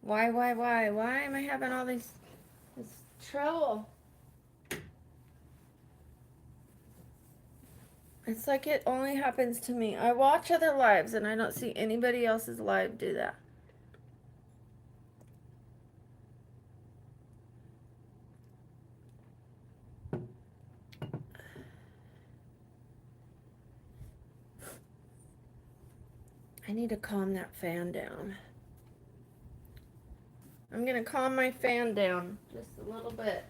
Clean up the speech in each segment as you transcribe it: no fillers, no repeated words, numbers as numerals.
Why am I having all this trouble? It's like it only happens to me. I watch other lives and I don't see anybody else's live do that. I need to calm that fan down. I'm gonna calm my fan down just a little bit.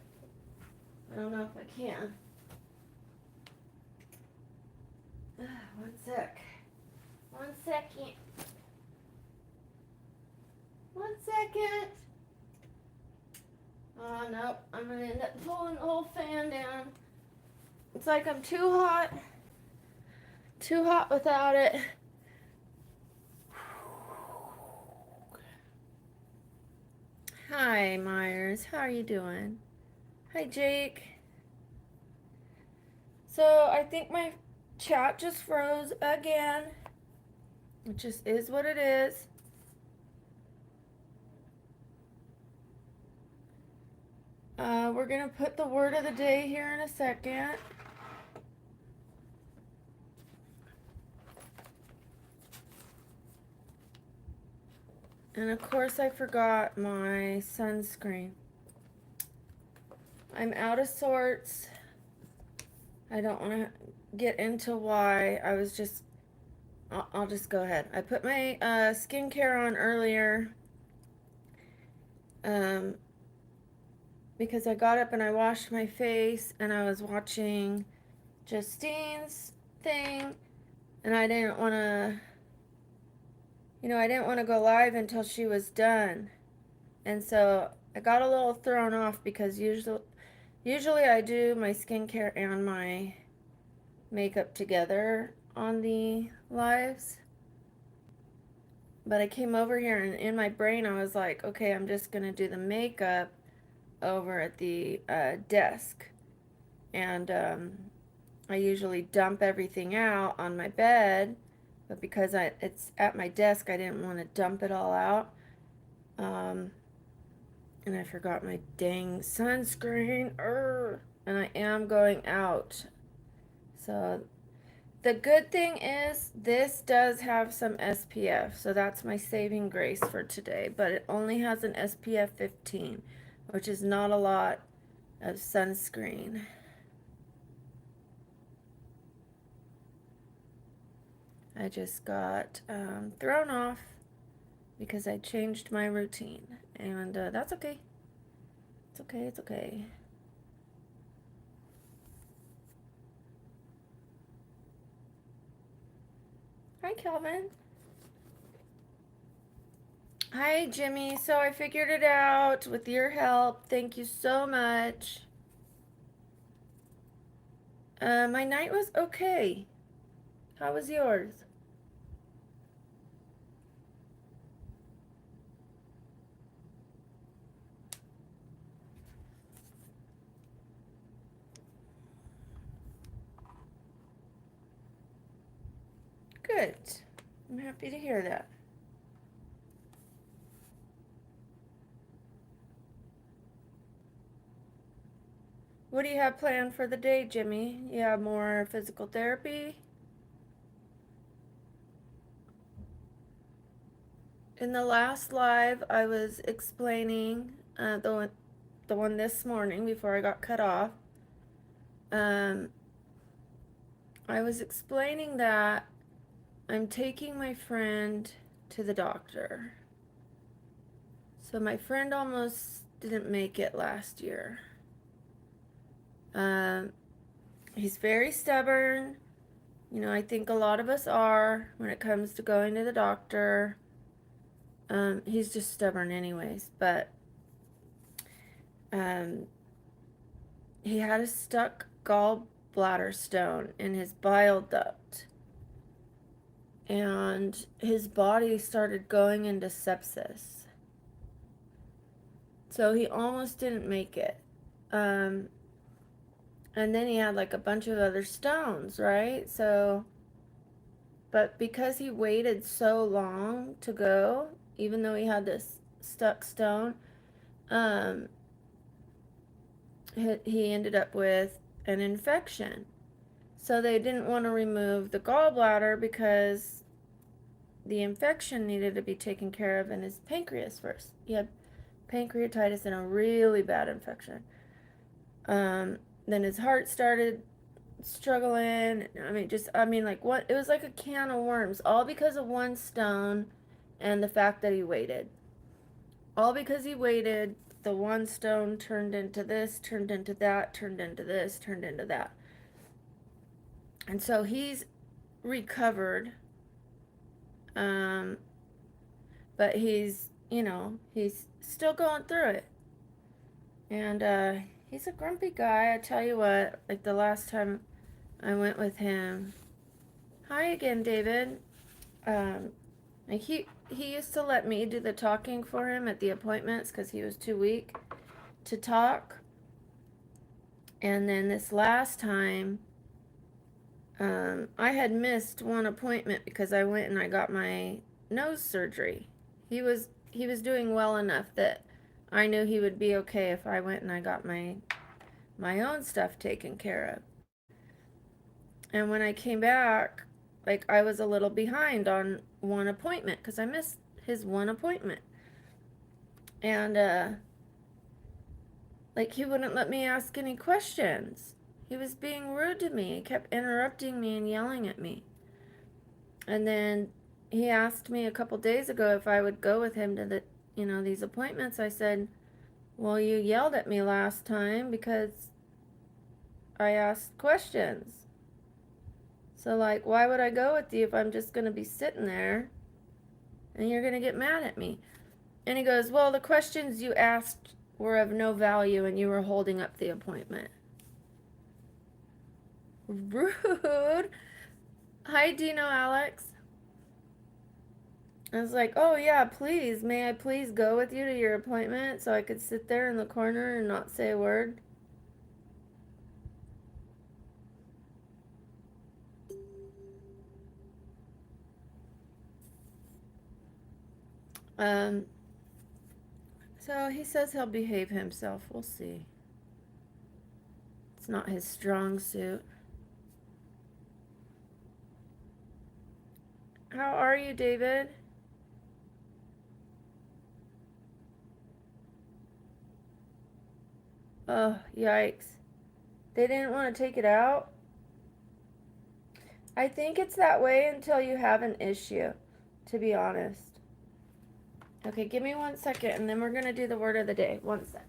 I don't know if I can. One sec. 1 second. 1 second. Oh, nope. I'm gonna end up pulling the whole fan down. It's like I'm too hot. Too hot without it. Hi, Myers. How are you doing? Hi, Jake. So, I think my chat just froze again. It just is what it is. We're going to put the word of the day here in a second. And of course, I forgot my sunscreen. I'm out of sorts. I don't want to get into why. I'll just go ahead. I put my skincare on earlier because I got up and I washed my face and I was watching Justine's thing and I didn't want to, I didn't want to go live until she was done. And so I got a little thrown off because usually I do my skincare and my makeup together on the lives. But I came over here and in my brain I was like, okay, I'm just going to do the makeup over at the desk. And I usually dump everything out on my bed, but because it's at my desk, I didn't want to dump it all out. And I forgot my dang sunscreen. And I am going out. So the good thing is this does have some SPF. So that's my saving grace for today. But it only has an SPF 15, which is not a lot of sunscreen. I just got thrown off because I changed my routine. And that's okay. It's okay, it's okay. Hi, Kelvin. Hi, Jimmy. So I figured it out with your help. Thank you so much. My night was okay. How was yours? Good. I'm happy to hear that. What do you have planned for the day, Jimmy? You have more physical therapy? In the last live, I was explaining the one this morning before I got cut off. I was explaining that I'm taking my friend to the doctor. So my friend almost didn't make it last year. He's very stubborn. I think a lot of us are when it comes to going to the doctor. He's just stubborn anyways, but he had a stuck gallbladder stone in his bile duct. And his body started going into sepsis. So he almost didn't make it. And then he had like a bunch of other stones, right? So, but because he waited so long to go, even though he had this stuck stone, um, he ended up with an infection. So they didn't want to remove the gallbladder because the infection needed to be taken care of in his pancreas first. He had pancreatitis and a really bad infection. Then his heart started struggling. Like what? It was like a can of worms, all because of one stone and the fact that he waited. All because he waited, the one stone turned into this, turned into that, turned into this, turned into that. And so he's recovered, um, but he's still going through it. And he's a grumpy guy. I tell you what, like the last time I went with him. Hi again, David. Like he used to let me do the talking for him at the appointments because he was too weak to talk. And then this last time, I had missed one appointment because I went and I got my nose surgery. He was doing well enough that I knew he would be okay if I went and I got my own stuff taken care of. And when I came back, like I was a little behind on one appointment because I missed his one appointment. And like he wouldn't let me ask any questions. He was being rude to me. He kept interrupting me and yelling at me. And then he asked me a couple days ago if I would go with him to these appointments. I said, "Well, you yelled at me last time because I asked questions. So like, why would I go with you if I'm just going to be sitting there and you're going to get mad at me?" And he goes, "Well, the questions you asked were of no value and you were holding up the appointment." Rude. Hi, Dino Alex. I was like, "Oh yeah, please, may I please go with you to your appointment so I could sit there in the corner and not say a word?" Um, so he says he'll behave himself. We'll see. It's not his strong suit. How are you, David? Oh, yikes. They didn't want to take it out? I think it's that way until you have an issue, to be honest. Okay, give me 1 second and then we're going to do the word of the day. 1 sec.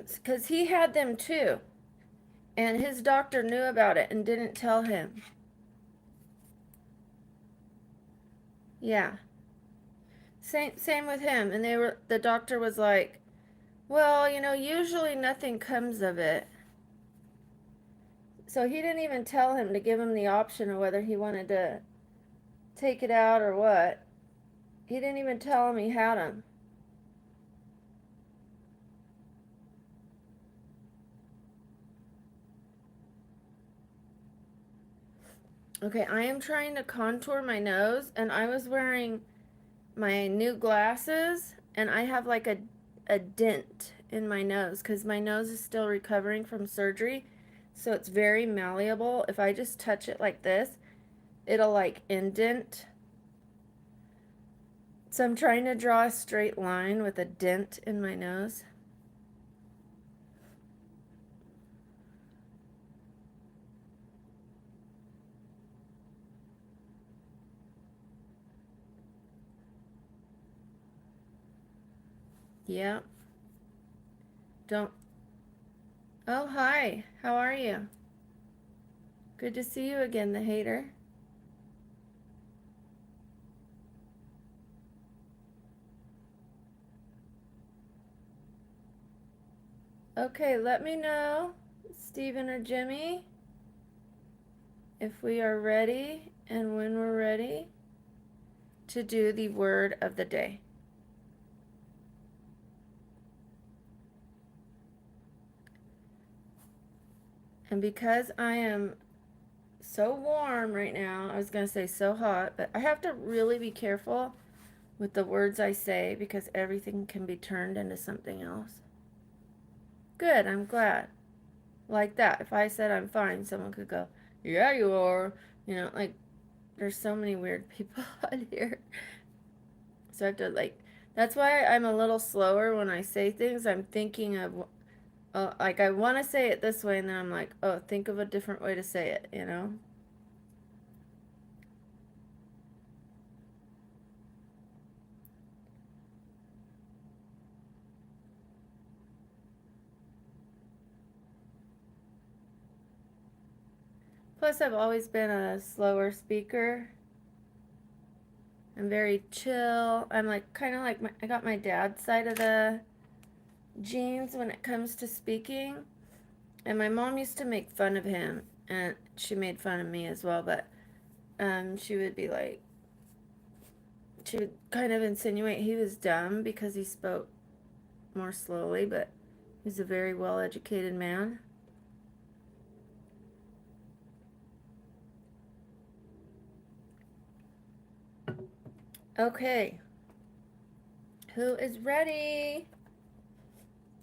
Because he had them too. And his doctor knew about it and didn't tell him. Yeah. Same with him. And the doctor was like, "Well, usually nothing comes of it." So he didn't even tell him to give him the option of whether he wanted to take it out or what. He didn't even tell him he had them. Okay, I am trying to contour my nose and I was wearing my new glasses and I have like a dent in my nose because my nose is still recovering from surgery. So it's very malleable. If I just touch it like this, it'll like indent. So I'm trying to draw a straight line with a dent in my nose. Yeah. Don't. Oh, hi. How are you? Good to see you again, the hater. Okay, let me know Stephen or Jimmy, if we are ready and when we're ready to do the word of the day. And because I am so warm right now, I was going to say so hot, but I have to really be careful with the words I say because everything can be turned into something else. Good, I'm glad. Like that. If I said I'm fine, someone could go, yeah, you are. You know, like, there's so many weird people out here. So I have to, like, that's why I'm a little slower when I say things. I'm thinking of, like, I want to say it this way, and then I'm like, oh, think of a different way to say it, you know? Plus, I've always been a slower speaker. I'm very chill. I'm like, kind of like, I got my dad's side of the genes when it comes to speaking. And my mom used to make fun of him, and she made fun of me as well, but she would be like, she would kind of insinuate he was dumb because he spoke more slowly, but he's a very well-educated man. Okay. Who is ready?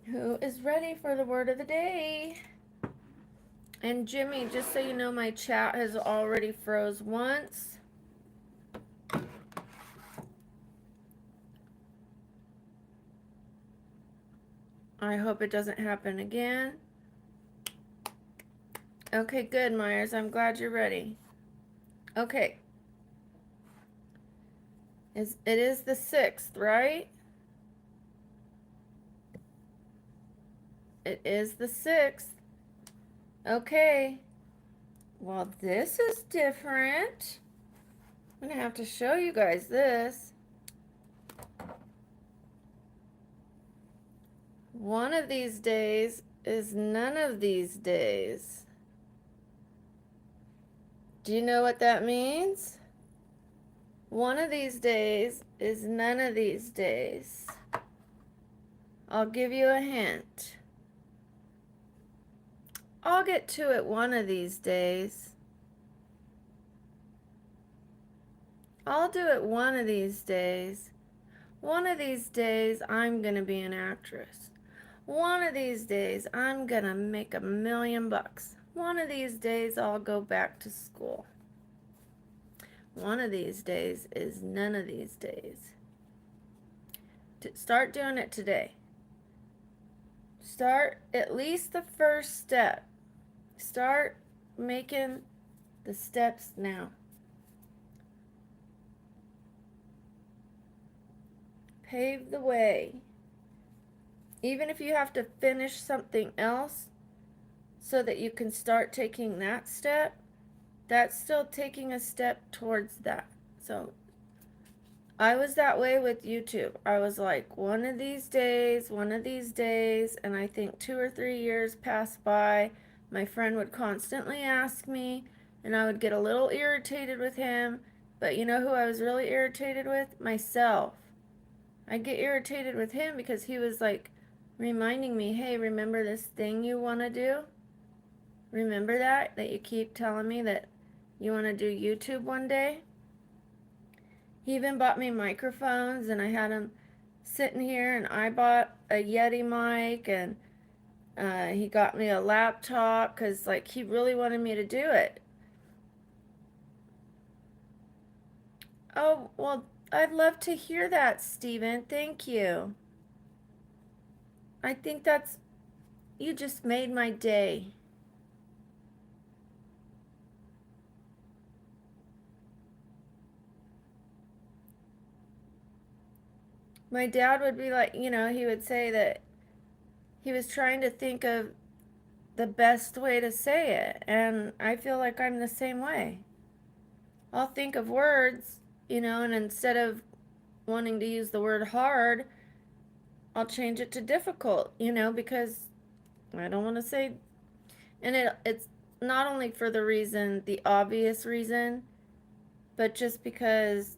Who is ready for the word of the day? And Jimmy, just so you know, my chat has already froze once. I hope it doesn't happen again. Okay, good, Myers. I'm glad you're ready. Okay. It is the 6th, right? It is the 6th. Okay. Well, this is different. I'm going to have to show you guys this. One of these days is none of these days. Do you know what that means? One of these days is none of these days. I'll give you a hint. I'll get to it one of these days. I'll do it one of these days. One of these days, I'm gonna be an actress. One of these days, I'm gonna make $1 million. One of these days, I'll go back to school. One of these days is none of these days. Start doing it today. Start at least the first step. Start making the steps now. Pave the way. Even if you have to finish something else so that you can start taking that step, that's still taking a step towards that. So I was that way with YouTube. I was like, one of these days, and I think 2 or 3 years passed by. My friend would constantly ask me, and I would get a little irritated with him. But you know who I was really irritated with? Myself. I'd get irritated with him because he was like reminding me, hey, remember this thing you want to do? Remember that you keep telling me that you want to do YouTube one day? He even bought me microphones, and I had him sitting here, and I bought a Yeti mic, and he got me a laptop because, like, he really wanted me to do it. Oh, well, I'd love to hear that, Steven. Thank you. I think you just made my day. My dad would be like, he would say that he was trying to think of the best way to say it, and I feel like I'm the same way. I'll think of words, and instead of wanting to use the word hard, I'll change it to difficult, because I don't want to say And it's not only for the reason, the obvious reason, but just because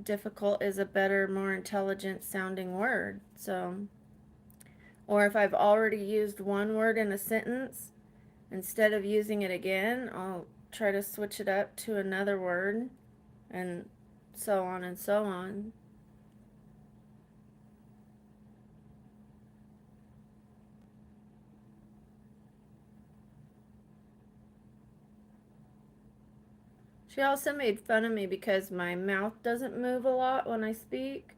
difficult is a better, more intelligent sounding word. So, or if I've already used one word in a sentence, instead of using it again, I'll try to switch it up to another word, and so on and so on. She also made fun of me because my mouth doesn't move a lot when I speak.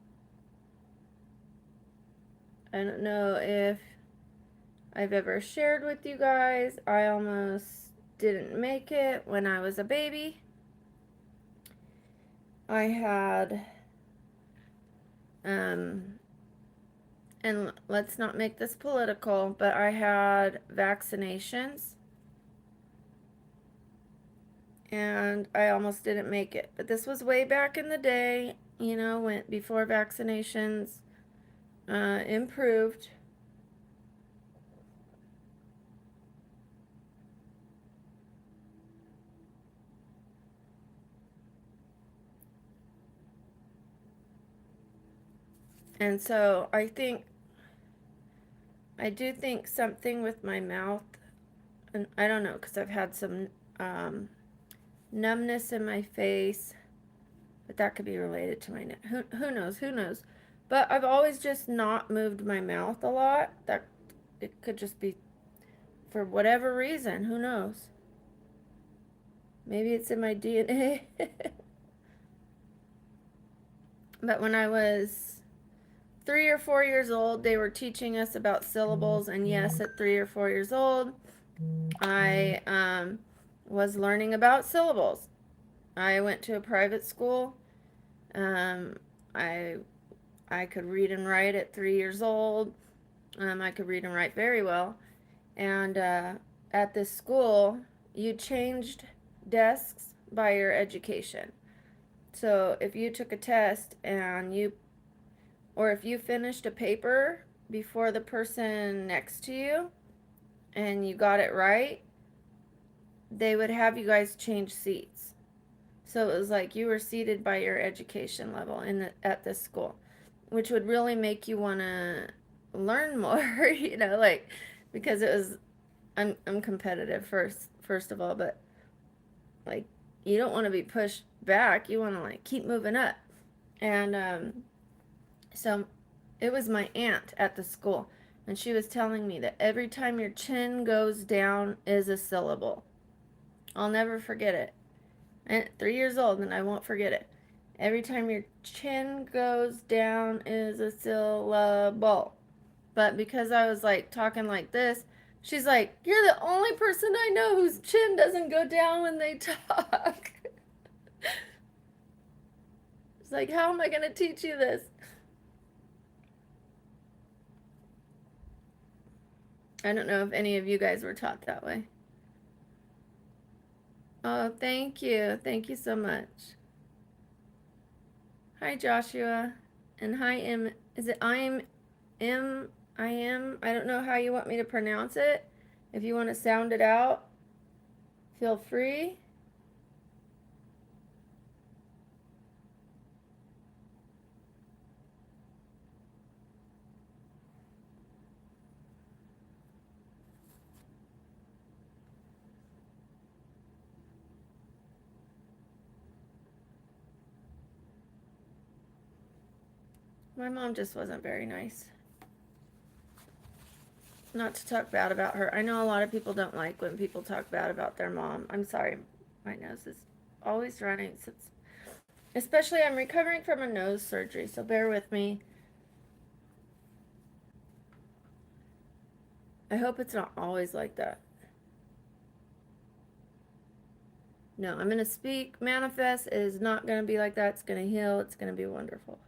I don't know if I've ever shared with you guys. I almost didn't make it when I was a baby. I had, and let's not make this political, but I had vaccinations and I almost didn't make it. But this was way back in the day, you know, when before vaccinations improved. And so I do think something with my mouth, and I don't know, because I've had some numbness in my face, but that could be related to my neck. Who knows? Who knows? But I've always just not moved my mouth a lot. That it could just be for whatever reason. Who knows? Maybe it's in my DNA. But when I was 3 or 4 years old, they were teaching us about syllables, and yes, at 3 or 4 years old, I was learning about syllables. I went to a private school. Um, I I could read and write at 3 years old. I could read and write very well. And at this school, you changed desks by your education. So if you took a test or if you finished a paper before the person next to you and you got it right, they would have you guys change seats. So it was like you were seated by your education level at this school, which would really make you want to learn more, like because it was I'm competitive first of all, but like you don't want to be pushed back. You want to like keep moving up. And so it was my aunt at the school, and she was telling me that every time your chin goes down is a syllable. I'll never forget it. And 3 years old, and I won't forget it. Every time your chin goes down is a syllable. But because I was like talking like this, she's like, "You're the only person I know whose chin doesn't go down when they talk." It's like, how am I going to teach you this? I don't know if any of you guys were taught that way. Oh, thank you. Thank you so much. Hi, Joshua. And hi, M. Is it I'm M? I am? I don't know how you want me to pronounce it. If you want to sound it out, feel free. My mom just wasn't very nice. Not to talk bad about her. I know a lot of people don't like when people talk bad about their mom. I'm sorry. My nose is always running. Especially I'm recovering from a nose surgery, so bear with me. I hope it's not always like that. No, I'm going to speak, manifest. It is not going to be like that. It's going to heal. It's going to be wonderful.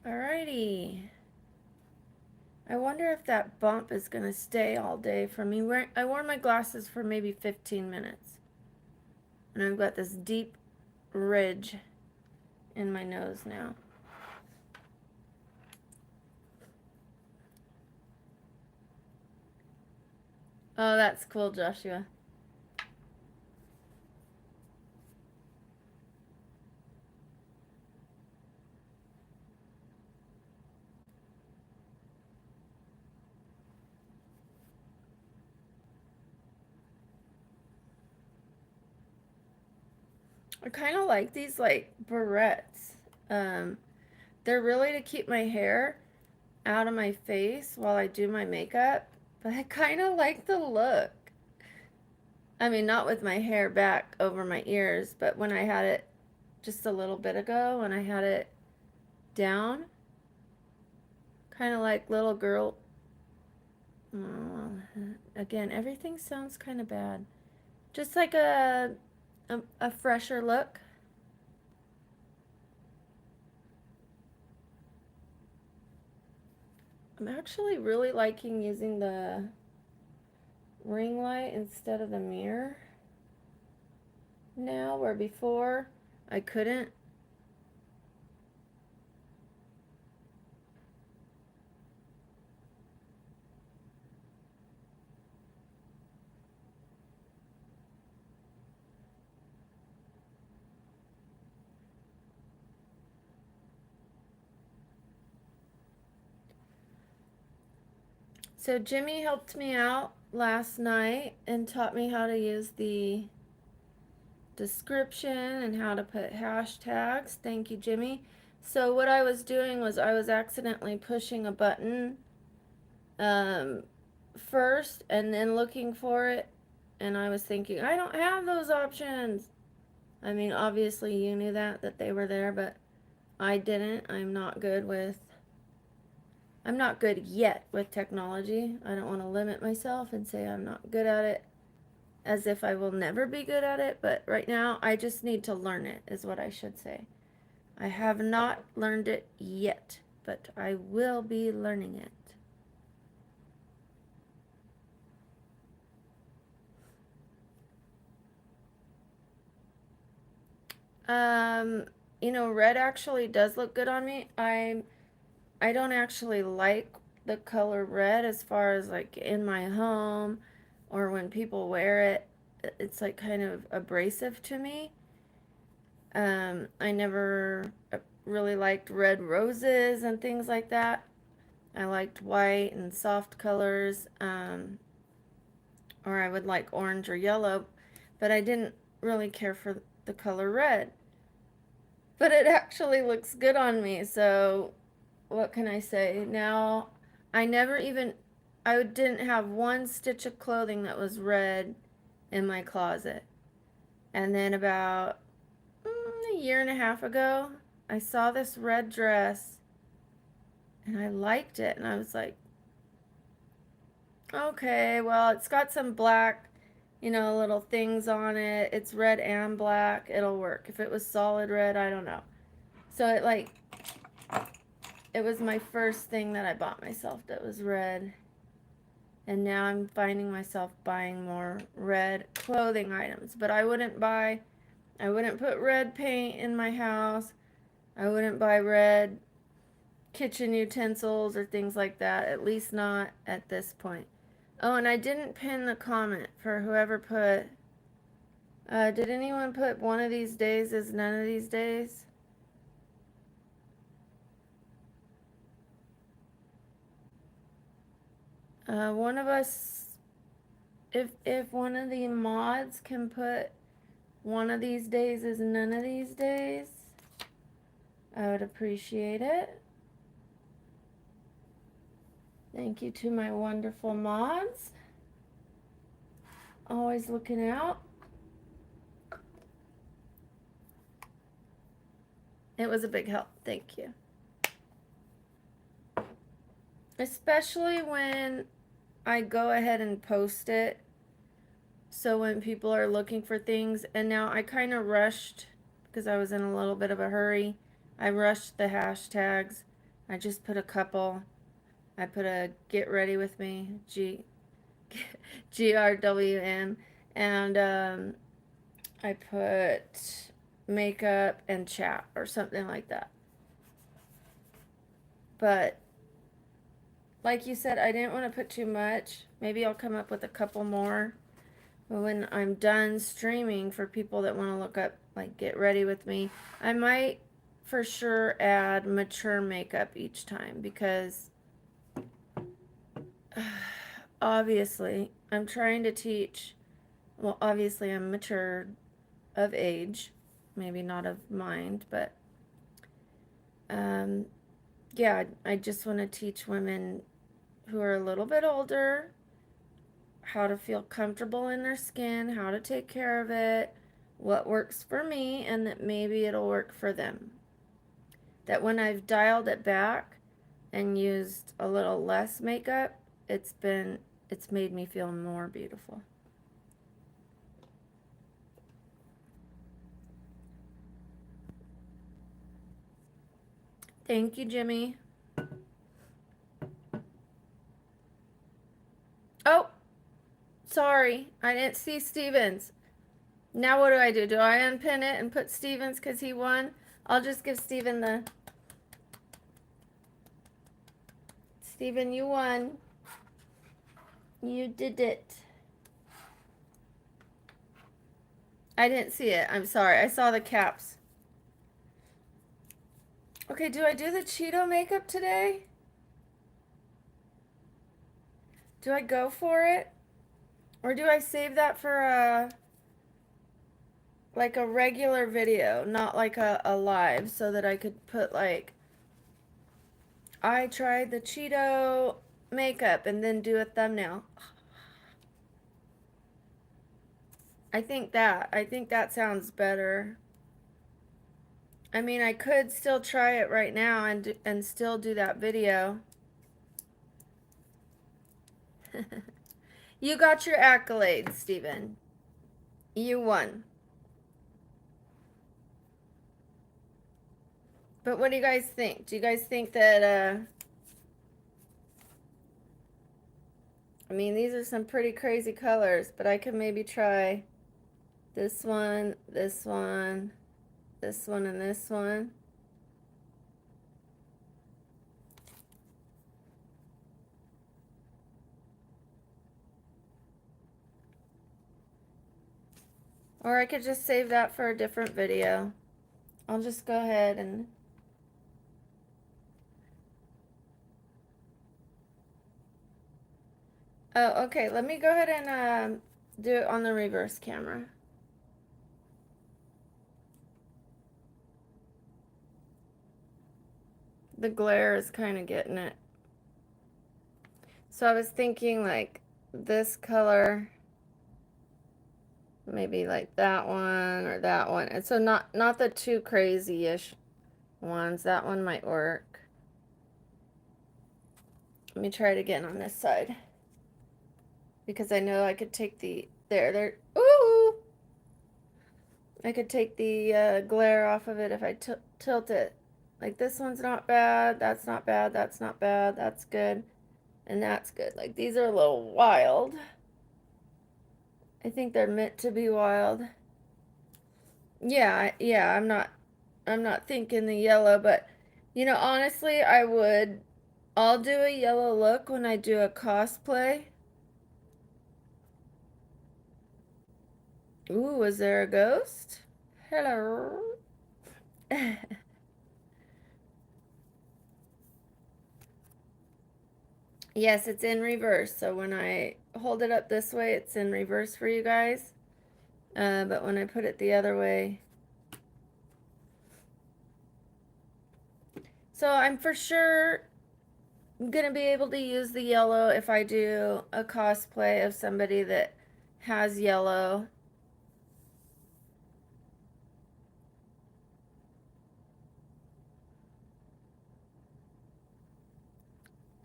Alrighty. I wonder if that bump is going to stay all day for me. I wore my glasses for maybe 15 minutes. And I've got this deep ridge in my nose now. Oh, that's cool, Joshua. I kind of like these like barrettes. Um, they're really to keep my hair out of my face while I do my makeup, but I kind of like the look. I mean, not with my hair back over my ears, but when I had it just a little bit ago, when I had it down, kind of like little girl. Oh, again, everything sounds kind of bad. Just like a fresher look. I'm actually really liking using the ring light instead of the mirror now, where before I couldn't. So Jimmy helped me out last night and taught me how to use the description and how to put hashtags. Thank you, Jimmy. So what I was doing was I was accidentally pushing a button um, first and then looking for it, and I was thinking, I don't have those options. I mean, obviously you knew that they were there, but I didn't. I'm not good yet with technology. I don't want to limit myself and say I'm not good at it as if I will never be good at it, but right now I just need to learn it, is what I should say. I have not learned it yet, but I will be learning it. Um, red actually does look good on me. I don't actually like the color red as far as like in my home or when people wear it. It's like kind of abrasive to me. I never really liked red roses and things like that. I liked white and soft colors, or I would like orange or yellow, but I didn't really care for the color red. But it actually looks good on me, so what can I say? Now, I never even, I didn't have one stitch of clothing that was red in my closet. And then about a year and a half ago, I saw this red dress and I liked it. And I was like, okay, well, it's got some black, little things on it. It's red and black. It'll work. If it was solid red, I don't know. So it was my first thing that I bought myself that was red. And now I'm finding myself buying more red clothing items. But I wouldn't put red paint in my house. I wouldn't buy red kitchen utensils or things like that, at least not at this point. Oh, and I didn't pin the comment for whoever put, did anyone put one of these days is none of these days? One of us, if one of the mods can put one of these days is none of these days, I would appreciate it. Thank you to my wonderful mods. Always looking out. It was a big help. Thank you. Especially when I go ahead and post it. So when people are looking for things, and now I kind of rushed because I was in a little bit of a hurry. I rushed the hashtags. I just put a couple. I put a get ready with me, GRWM, and I put makeup and chat or something like that. But like you said, I didn't want to put too much. Maybe I'll come up with a couple more when I'm done streaming for people that want to look up, like, get ready with me. I might for sure add mature makeup each time because obviously I'm trying to teach, well, obviously I'm mature of age, maybe not of mind, but yeah, I just want to teach women who are a little bit older how to feel comfortable in their skin, how to take care of it, what works for me, and that maybe it'll work for them. That when I've dialed it back and used a little less makeup, it's made me feel more beautiful. Thank you, Jimmy. Oh, sorry, I didn't see Stevens. Now what do? Do I unpin it and put Stevens because he won? I'll just give Steven the... Steven, you won. You did it. I didn't see it. I'm sorry. I saw the caps. Okay, do I do the Cheeto makeup today? Do I go for it? Or do I save that for a... like a regular video, not like a live, so that I could put like... I tried the Cheeto makeup and then do a thumbnail. I think that sounds better. I mean, I could still try it right now and still do that video. You got your accolades, Steven. You won. But what do you guys think? Do you guys think that, I mean, these are some pretty crazy colors, but I could maybe try this one, this one, this one, and this one. Or I could just save that for a different video. I'll just go ahead and... Oh, okay. Let me go ahead and do it on the reverse camera. The glare is kind of getting it. So I was thinking like this color, maybe like that one or that one. And so not the too crazy-ish ones. That one might work. Let me try it again on this side. Because I know I could take the... There. Ooh! I could take the glare off of it if I tilt it. Like this one's not bad. That's not bad. That's not bad. That's good. And that's good. Like these are a little wild. I think they're meant to be wild. Yeah, I'm not thinking the yellow, but you know, honestly, I'll do a yellow look when I do a cosplay. Ooh, is there a ghost? Hello. Yes, it's in reverse. So when I hold it up this way, it's in reverse for you guys. But when I put it the other way... So I'm for sure gonna be able to use the yellow if I do a cosplay of somebody that has yellow.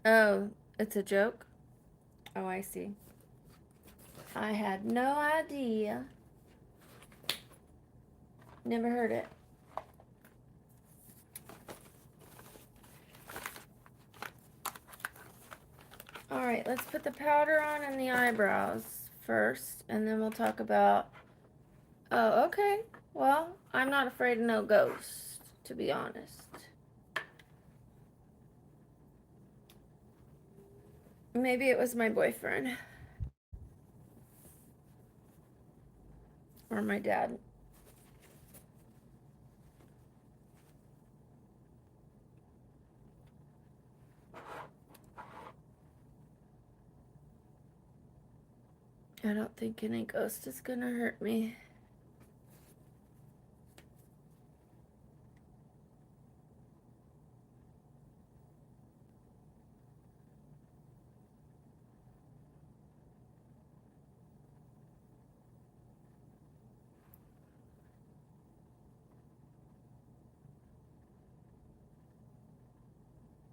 Oh, it's a joke? Oh, I see. I had no idea. Never heard it. All right, let's put the powder on and the eyebrows first, and then we'll talk about... Oh, okay. Well, I'm not afraid of no ghost, to be honest. Maybe it was my boyfriend. Or my dad. I don't think any ghost is gonna hurt me.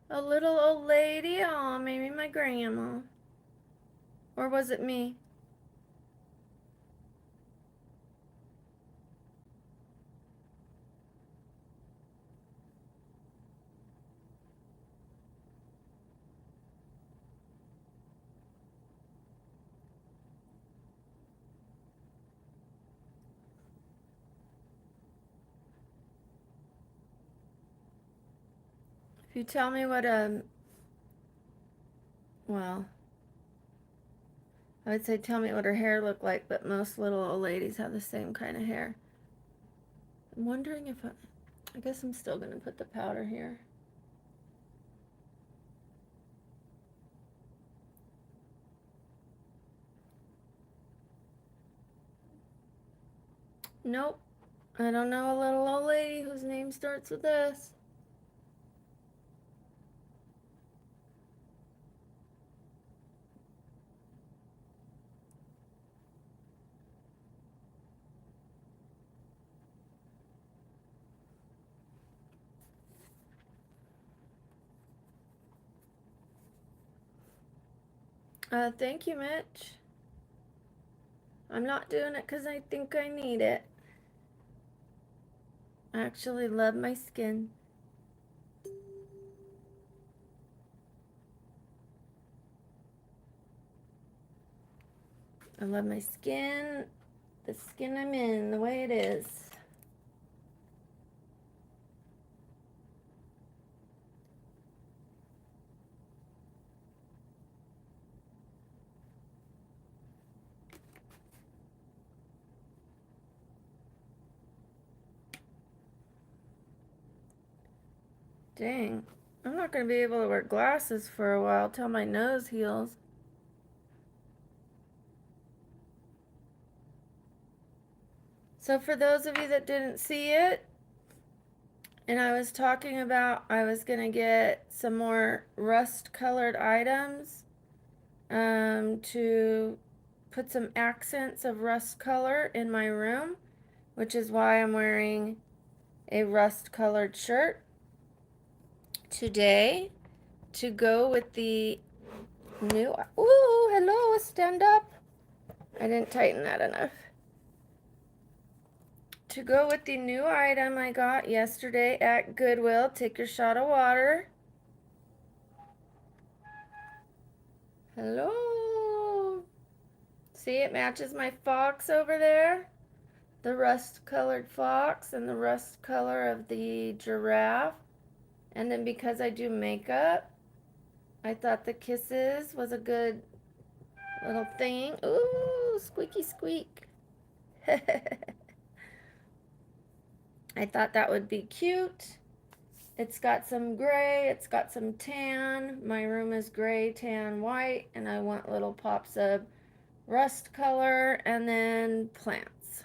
A little old lady? Aw, maybe my grandma. Or was it me? If you tell me what, well, I would say tell me what her hair looked like, but most little old ladies have the same kind of hair. I'm wondering if I guess I'm still gonna put the powder here. Nope. I don't know a little old lady whose name starts with S. Thank you, Mitch. I'm not doing it because I think I need it. I actually love my skin. I love my skin, the skin I'm in, the way it is. Dang, I'm not going to be able to wear glasses for a while till my nose heals. So for those of you that didn't see it, and I was talking about I was going to get some more rust colored items to put some accents of rust color in my room, which is why I'm wearing a rust colored shirt today to go with the new... Ooh, hello, stand up. I didn't tighten that enough. To go with the new item I got yesterday at Goodwill. Take your shot of water. Hello. See, it matches my fox over there. The rust colored fox and the rust color of the giraffe. And then because I do makeup, I thought the kisses was a good little thing. Ooh, squeaky squeak. I thought that would be cute. It's got some gray, it's got some tan. My room is gray, tan, white, and I want little pops of rust color and then plants.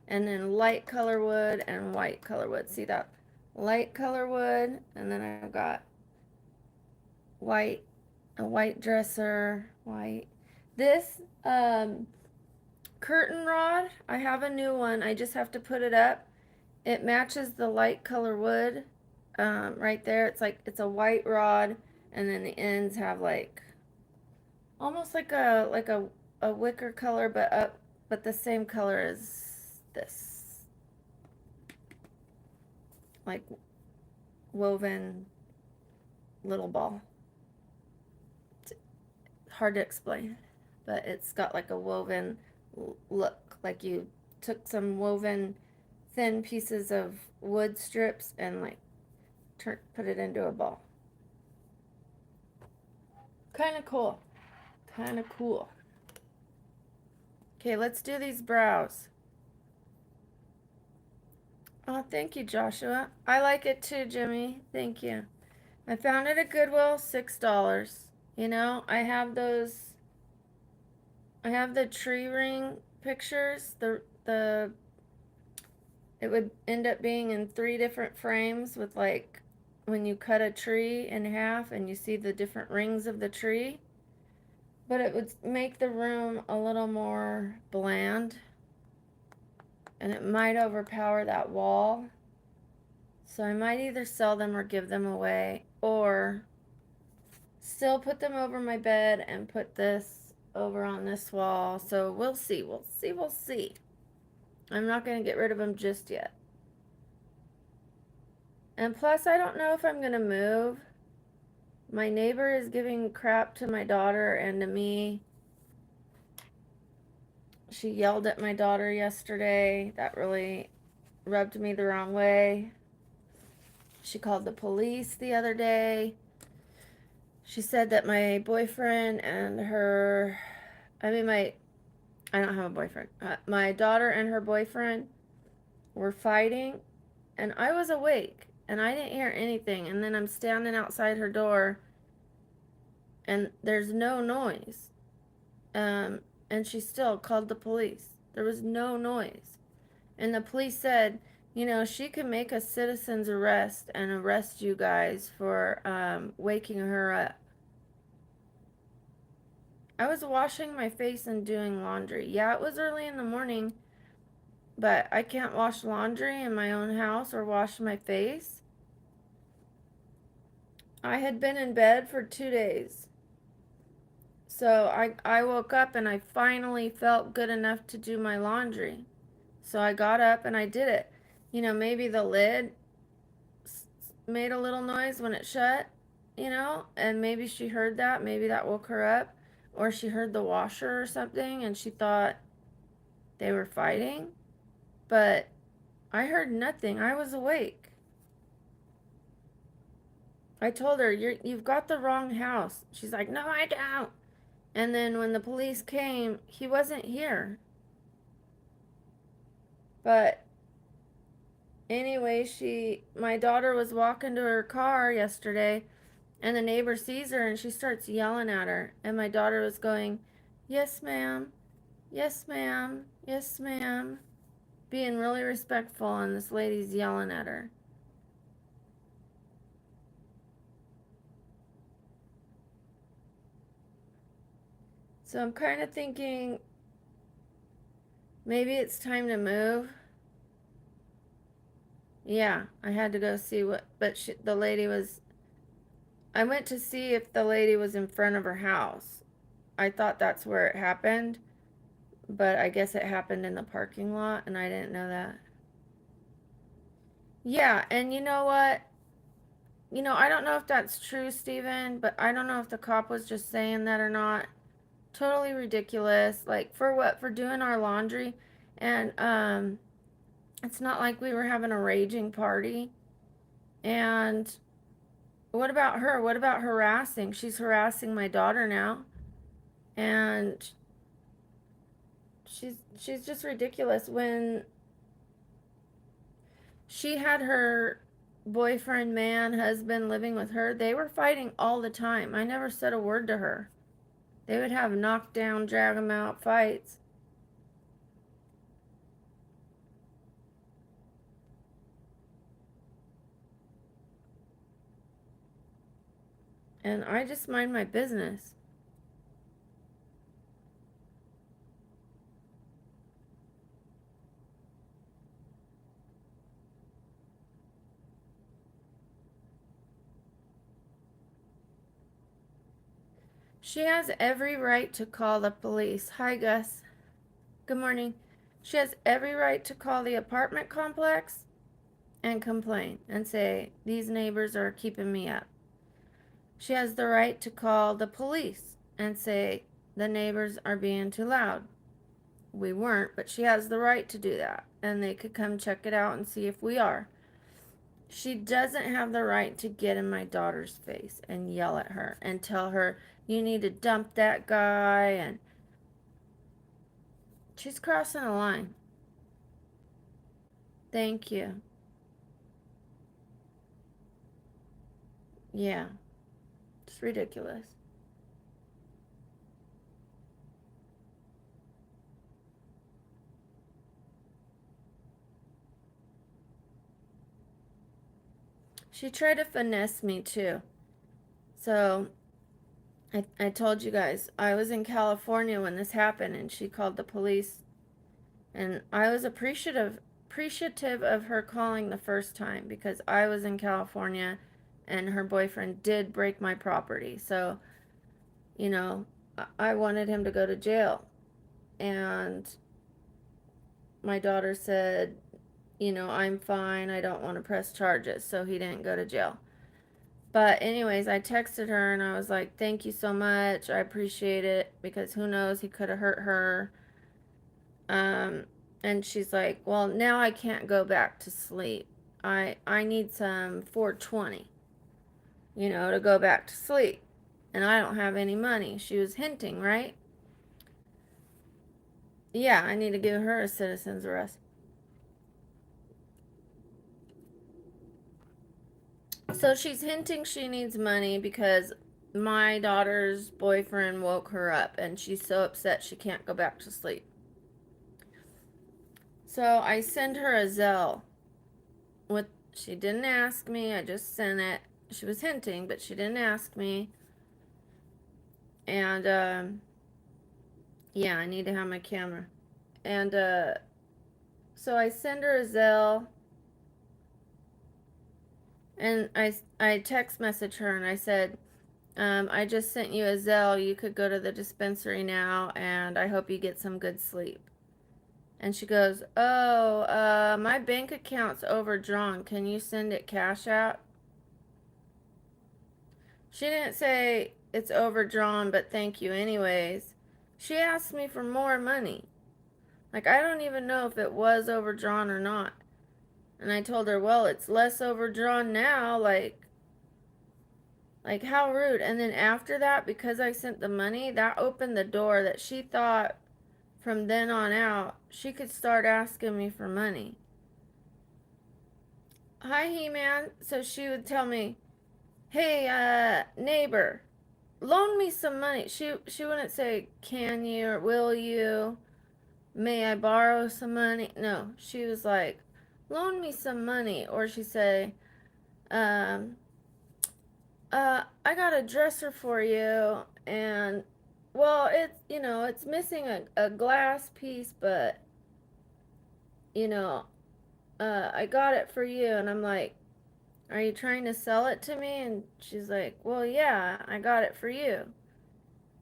And then light color wood and white color wood. See that? Light color wood, and then I've got white, a white dresser, white. This curtain rod, I have a new one. I just have to put it up. It matches the light color wood right there. It's like it's a white rod, and then the ends have like almost like a wicker color, but the same color as this, like woven little ball. hard to explain, but it's got like a woven look, like you took some woven thin pieces of wood strips and like put it into a ball. Kind of cool. Kind of cool. Okay, let's do these brows. Oh, thank you, Joshua. I like it too, Jimmy. Thank you. I found it at Goodwill, $6. You know, I have the tree ring pictures. It would end up being in 3 different frames with like when you cut a tree in half and you see the different rings of the tree. But it would make the room a little more bland and it might overpower that wall. So I might either sell them or give them away, or still put them over my bed and put this over on this wall. So we'll see. We'll see. We'll see. I'm not going to get rid of them just yet. And plus, I don't know if I'm going to move. My neighbor is giving crap to my daughter and to me. She yelled at my daughter yesterday. That really rubbed me the wrong way. She called the police the other day. She said that my boyfriend and her, I don't have a boyfriend. My daughter and her boyfriend were fighting, and I was awake, and I didn't hear anything. And then I'm standing outside her door, and there's no noise. And she still called the police. There was no noise. And the police said, you know, she could make a citizen's arrest and arrest you guys for waking her up. I was washing my face and doing laundry. Yeah, it was early in the morning, but I can't wash laundry in my own house or wash my face. I had been in bed for 2 days. So I woke up and I finally felt good enough to do my laundry. So I got up and I did it. You know, maybe the lid made a little noise when it shut, you know, and maybe she heard that. Maybe that woke her up. Or she heard the washer or something and she thought they were fighting. But I heard nothing. I was awake. I told her, you've got the wrong house. She's like, no, I don't. And then when the police came, he wasn't here. But anyway, my daughter was walking to her car yesterday, and the neighbor sees her and she starts yelling at her. And my daughter was going, yes, ma'am. Yes, ma'am. Yes, ma'am. Being really respectful, and this lady's yelling at her. So I'm kind of thinking maybe it's time to move. Yeah, I had to go see the lady was, I went to see if the lady was in front of her house. I thought that's where it happened, but I guess it happened in the parking lot, and I didn't know that. Yeah, and you know what? You know, I don't know if that's true, Steven, but I don't know if the cop was just saying that or not. Totally ridiculous. Like, for what? For doing our laundry? And, it's not like we were having a raging party. And what about her? What about harassing? She's harassing my daughter now. And she's just ridiculous. When she had her boyfriend, man, husband living with her, they were fighting all the time. I never said a word to her. They would have knockdown, drag them out fights. And I just mind my business. She has every right to call the police. Hi, Gus. Good morning. She has every right to call the apartment complex and complain and say, these neighbors are keeping me up. She has the right to call the police and say the neighbors are being too loud. We weren't, but she has the right to do that. And they could come check it out and see if we are. She doesn't have the right to get in my daughter's face and yell at her and tell her, you need to dump that guy. And she's crossing a line. Thank you. Yeah, it's ridiculous. She tried to finesse me too. So I told you guys, I was in California when this happened, and she called the police, and I was appreciative of her calling the first time because I was in California and her boyfriend did break my property. So, you know, I wanted him to go to jail. And my daughter said, you know, I'm fine. I don't want to press charges. So he didn't go to jail. But anyways, I texted her and I was like, thank you so much. I appreciate it because who knows, he could have hurt her. Um, and she's like, well, now I can't go back to sleep. I need some 420, you know, to go back to sleep. And I don't have any money. She was hinting, right? Yeah, I need to give her a citizen's arrest. So she's hinting she needs money because my daughter's boyfriend woke her up and she's so upset she can't go back to sleep. So I send her a Zelle with, she didn't ask me, I just sent it. She was hinting, but she didn't ask me. And yeah, I need to have my camera. And so I send her a Zelle, and I text message her and I said, I just sent you a Zelle. You could go to the dispensary now, and I hope you get some good sleep. And she goes, oh, my bank account's overdrawn. Can you send it cash out? She didn't say it's overdrawn, but thank you anyways. She asked me for more money. Like, I don't even know if it was overdrawn or not. And I told her, well, it's less overdrawn now. Like how rude. And then after that, because I sent the money, that opened the door that she thought from then on out, she could start asking me for money. Hi, He-Man. So she would tell me, hey, neighbor, loan me some money. She wouldn't say, can you or will you? May I borrow some money? No, she was like, loan me some money. Or she'd say, um, I got a dresser for you. And, well, it's, you know, it's missing a glass piece, but, you know, I got it for you. And I'm like, are you trying to sell it to me? And she's like, well, yeah, I got it for you.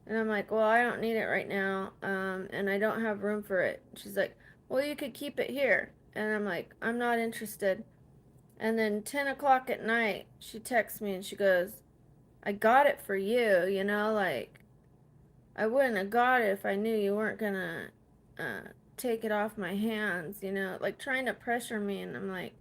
And I'm like, well, I don't need it right now, and I don't have room for it. She's like, well, you could keep it here. And I'm like, I'm not interested. And then 10 o'clock at night, she texts me and she goes, I got it for you, you know, like, I wouldn't have got it if I knew you weren't gonna take it off my hands, you know, like trying to pressure me. And I'm like,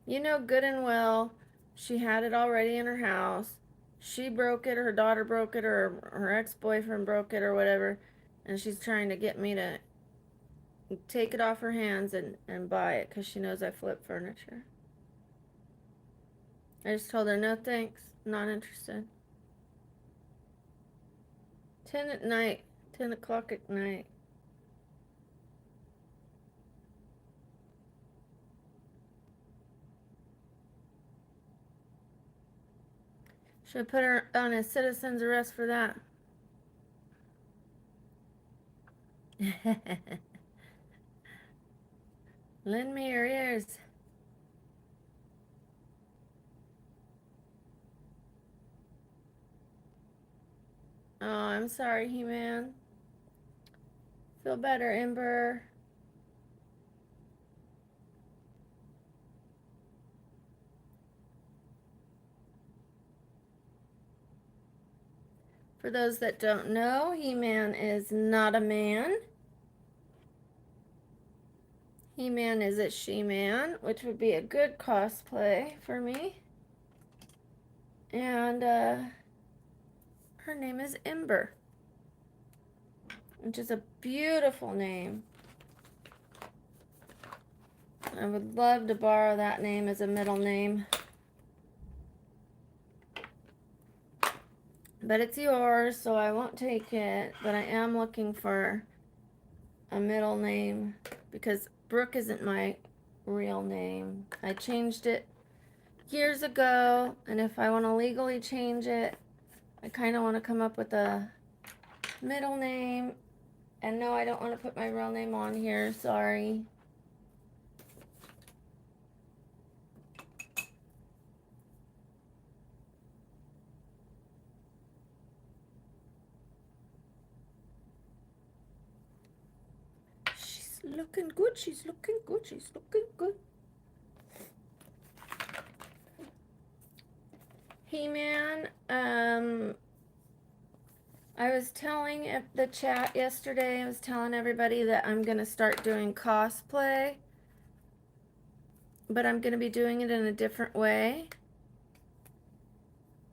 you know good and well, she had it already in her house. She broke it, her daughter broke it, or her ex-boyfriend broke it, or whatever. And she's trying to get me to take it off her hands and buy it because she knows I flip furniture. I just told her, no thanks, not interested. 10 at night, 10 o'clock at night. Should put her on a citizen's arrest for that. Lend me your ears. Oh, I'm sorry, He-Man. Feel better, Ember. For those that don't know, He-Man is not a man. He-Man is a she-man, which would be a good cosplay for me. And her name is Ember, which is a beautiful name. I would love to borrow that name as a middle name. But it's yours, so I won't take it. But I am looking for a middle name because Brooke isn't my real name. I changed it years ago, and if I want to legally change it, I kind of want to come up with a middle name. And no, I don't want to put my real name on here. Sorry. She's looking good. She's looking good. She's looking good. He-Man, I was telling the chat yesterday, I was telling everybody that I'm going to start doing cosplay, but I'm going to be doing it in a different way.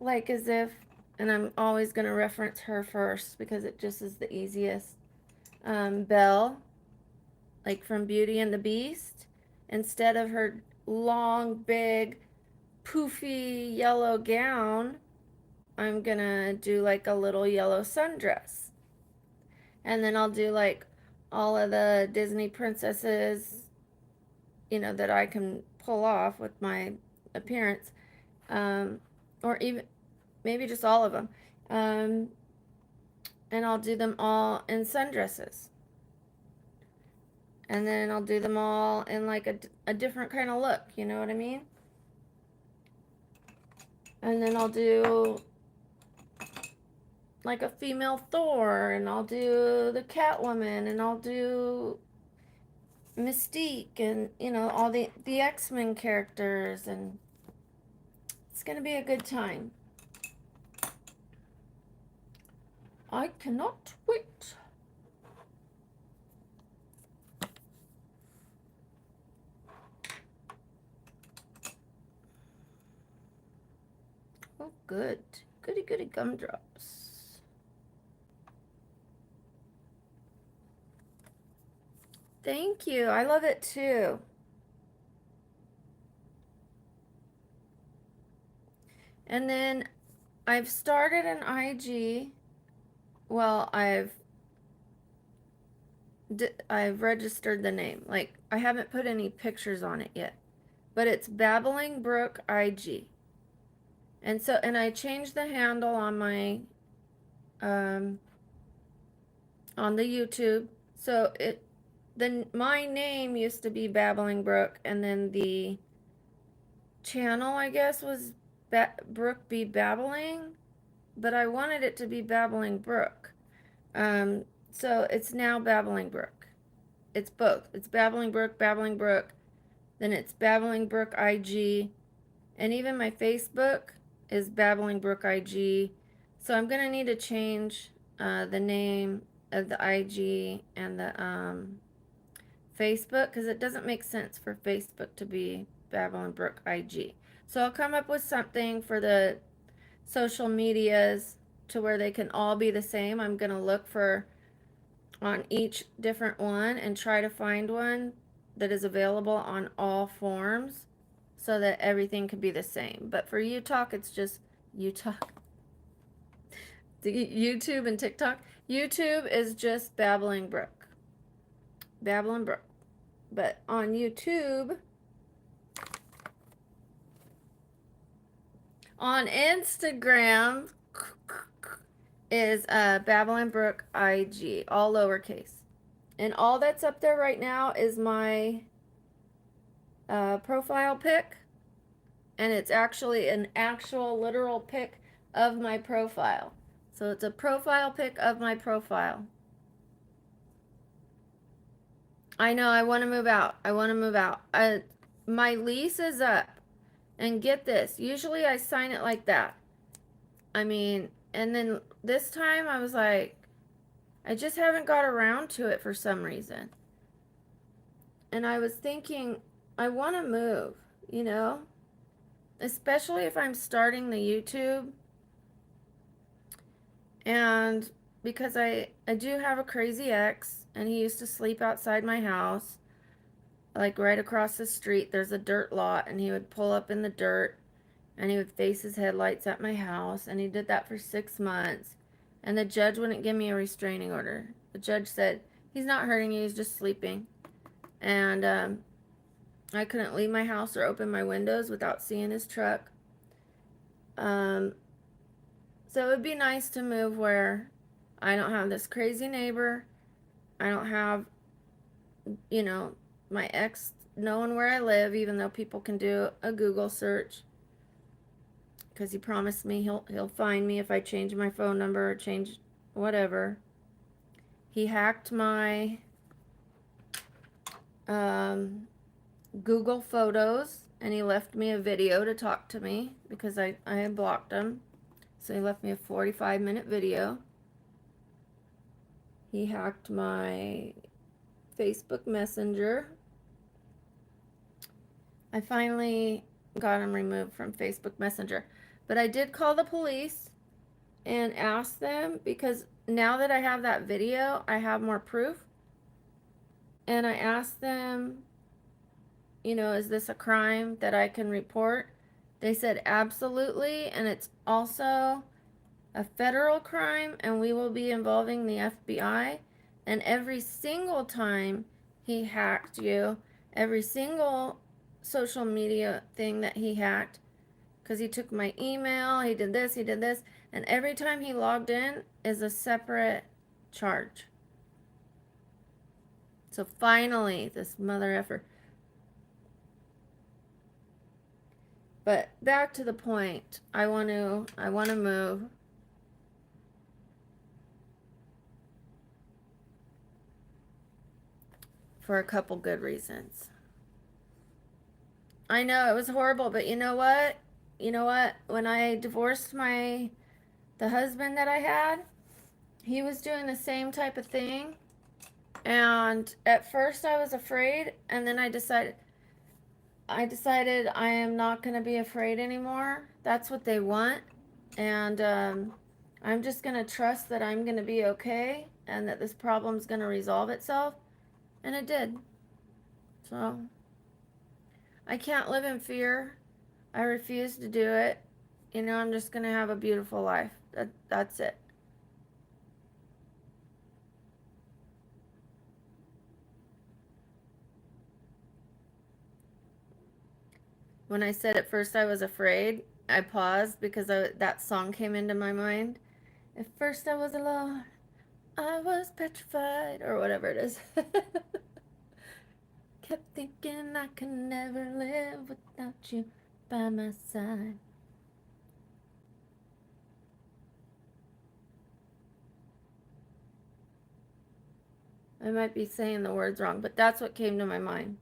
Like as if, and I'm always going to reference her first because it just is the easiest. Belle, like from Beauty and the Beast, instead of her long, big, poofy yellow gown, I'm gonna do like a little yellow sundress. And then I'll do like all of the Disney princesses, you know, that I can pull off with my appearance. Or even maybe just all of them. And I'll do them all in sundresses. And then I'll do them all in like a different kind of look, you know what I mean? And then I'll do like a female Thor, and I'll do the Catwoman, and I'll do Mystique, and you know, all the X-Men characters, and it's gonna be a good time. I cannot wait. Oh, good. Goody goody gumdrops. Thank you. I love it too. And then I've started an IG. Well, I've registered the name. Like, I haven't put any pictures on it yet. But it's BabblingBrooke IG. And so, and I changed the handle on my, on the YouTube. So my name used to be BabblingBrooke, and then the channel, I guess, was Brooke Be Babbling, but I wanted it to be BabblingBrooke. So it's now BabblingBrooke. It's both. It's BabblingBrooke, then it's BabblingBrooke IG, and even my Facebook is BabblingBrooke IG. So I'm gonna need to change the name of the IG and the Facebook, because it doesn't make sense for Facebook to be BabblingBrooke IG. So I'll come up with something for the social medias to where they can all be the same. I'm gonna look for on each different one and try to find one that is available on all forms so that everything can be the same. But for YouTalk, it's just YouTalk. YouTube and TikTok. YouTube is just BabblingBrooke. BabblingBrooke. But on YouTube, on Instagram is BabblingBrooke IG, all lowercase. And all that's up there right now is my profile pic. And it's actually an actual literal pic of my profile. So it's a profile pic of my profile. I know, I want to move out. I want to move out. My lease is up. And get this, usually I sign it like that. I mean, And then this time I was like, I just haven't got around to it for some reason. And I was thinking, I want to move, you know? Especially if I'm starting the YouTube. And because I do have a crazy ex, and he used to sleep outside my house, like right across the street. There's a dirt lot, and he would pull up in the dirt, and he would face his headlights at my house, and he did that for 6 months. And the judge wouldn't give me a restraining order. The judge said, he's not hurting you, he's just sleeping. And I couldn't leave my house or open my windows without seeing his truck. Um, so it would be nice to move where I don't have this crazy neighbor. I don't have, you know, my ex knowing where I live, even though people can do a Google search. Because he promised me he'll find me if I change my phone number or change whatever. He hacked my Google Photos, and he left me a video to talk to me because I had blocked him. So he left me a 45-minute video. He hacked my Facebook Messenger. I finally got him removed from Facebook Messenger. But I did call the police and ask them, because now that I have that video, I have more proof. And I asked them, you know, is this a crime that I can report? They said absolutely, and it's also a federal crime, and we will be involving the FBI. And every single time he hacked you, every single social media thing that he hacked, because he took my email, he did this, and every time he logged in is a separate charge. So finally, this mother effer. But back to the point, I want to move. For a couple good reasons. I know it was horrible, but you know what? You know what? When I divorced the husband that I had, he was doing the same type of thing. And at first I was afraid, and then I decided I am not going to be afraid anymore. That's what they want. And I'm just going to trust that I'm going to be okay, and that this problem's going to resolve itself. And it did. So I can't live in fear. I refuse to do it. You know, I'm just going to have a beautiful life. That's it. When I said at first I was afraid, I paused because that song came into my mind. At first I was alone, I was petrified, or whatever it is. Kept thinking I could never live without you by my side. I might be saying the words wrong, but that's what came to my mind.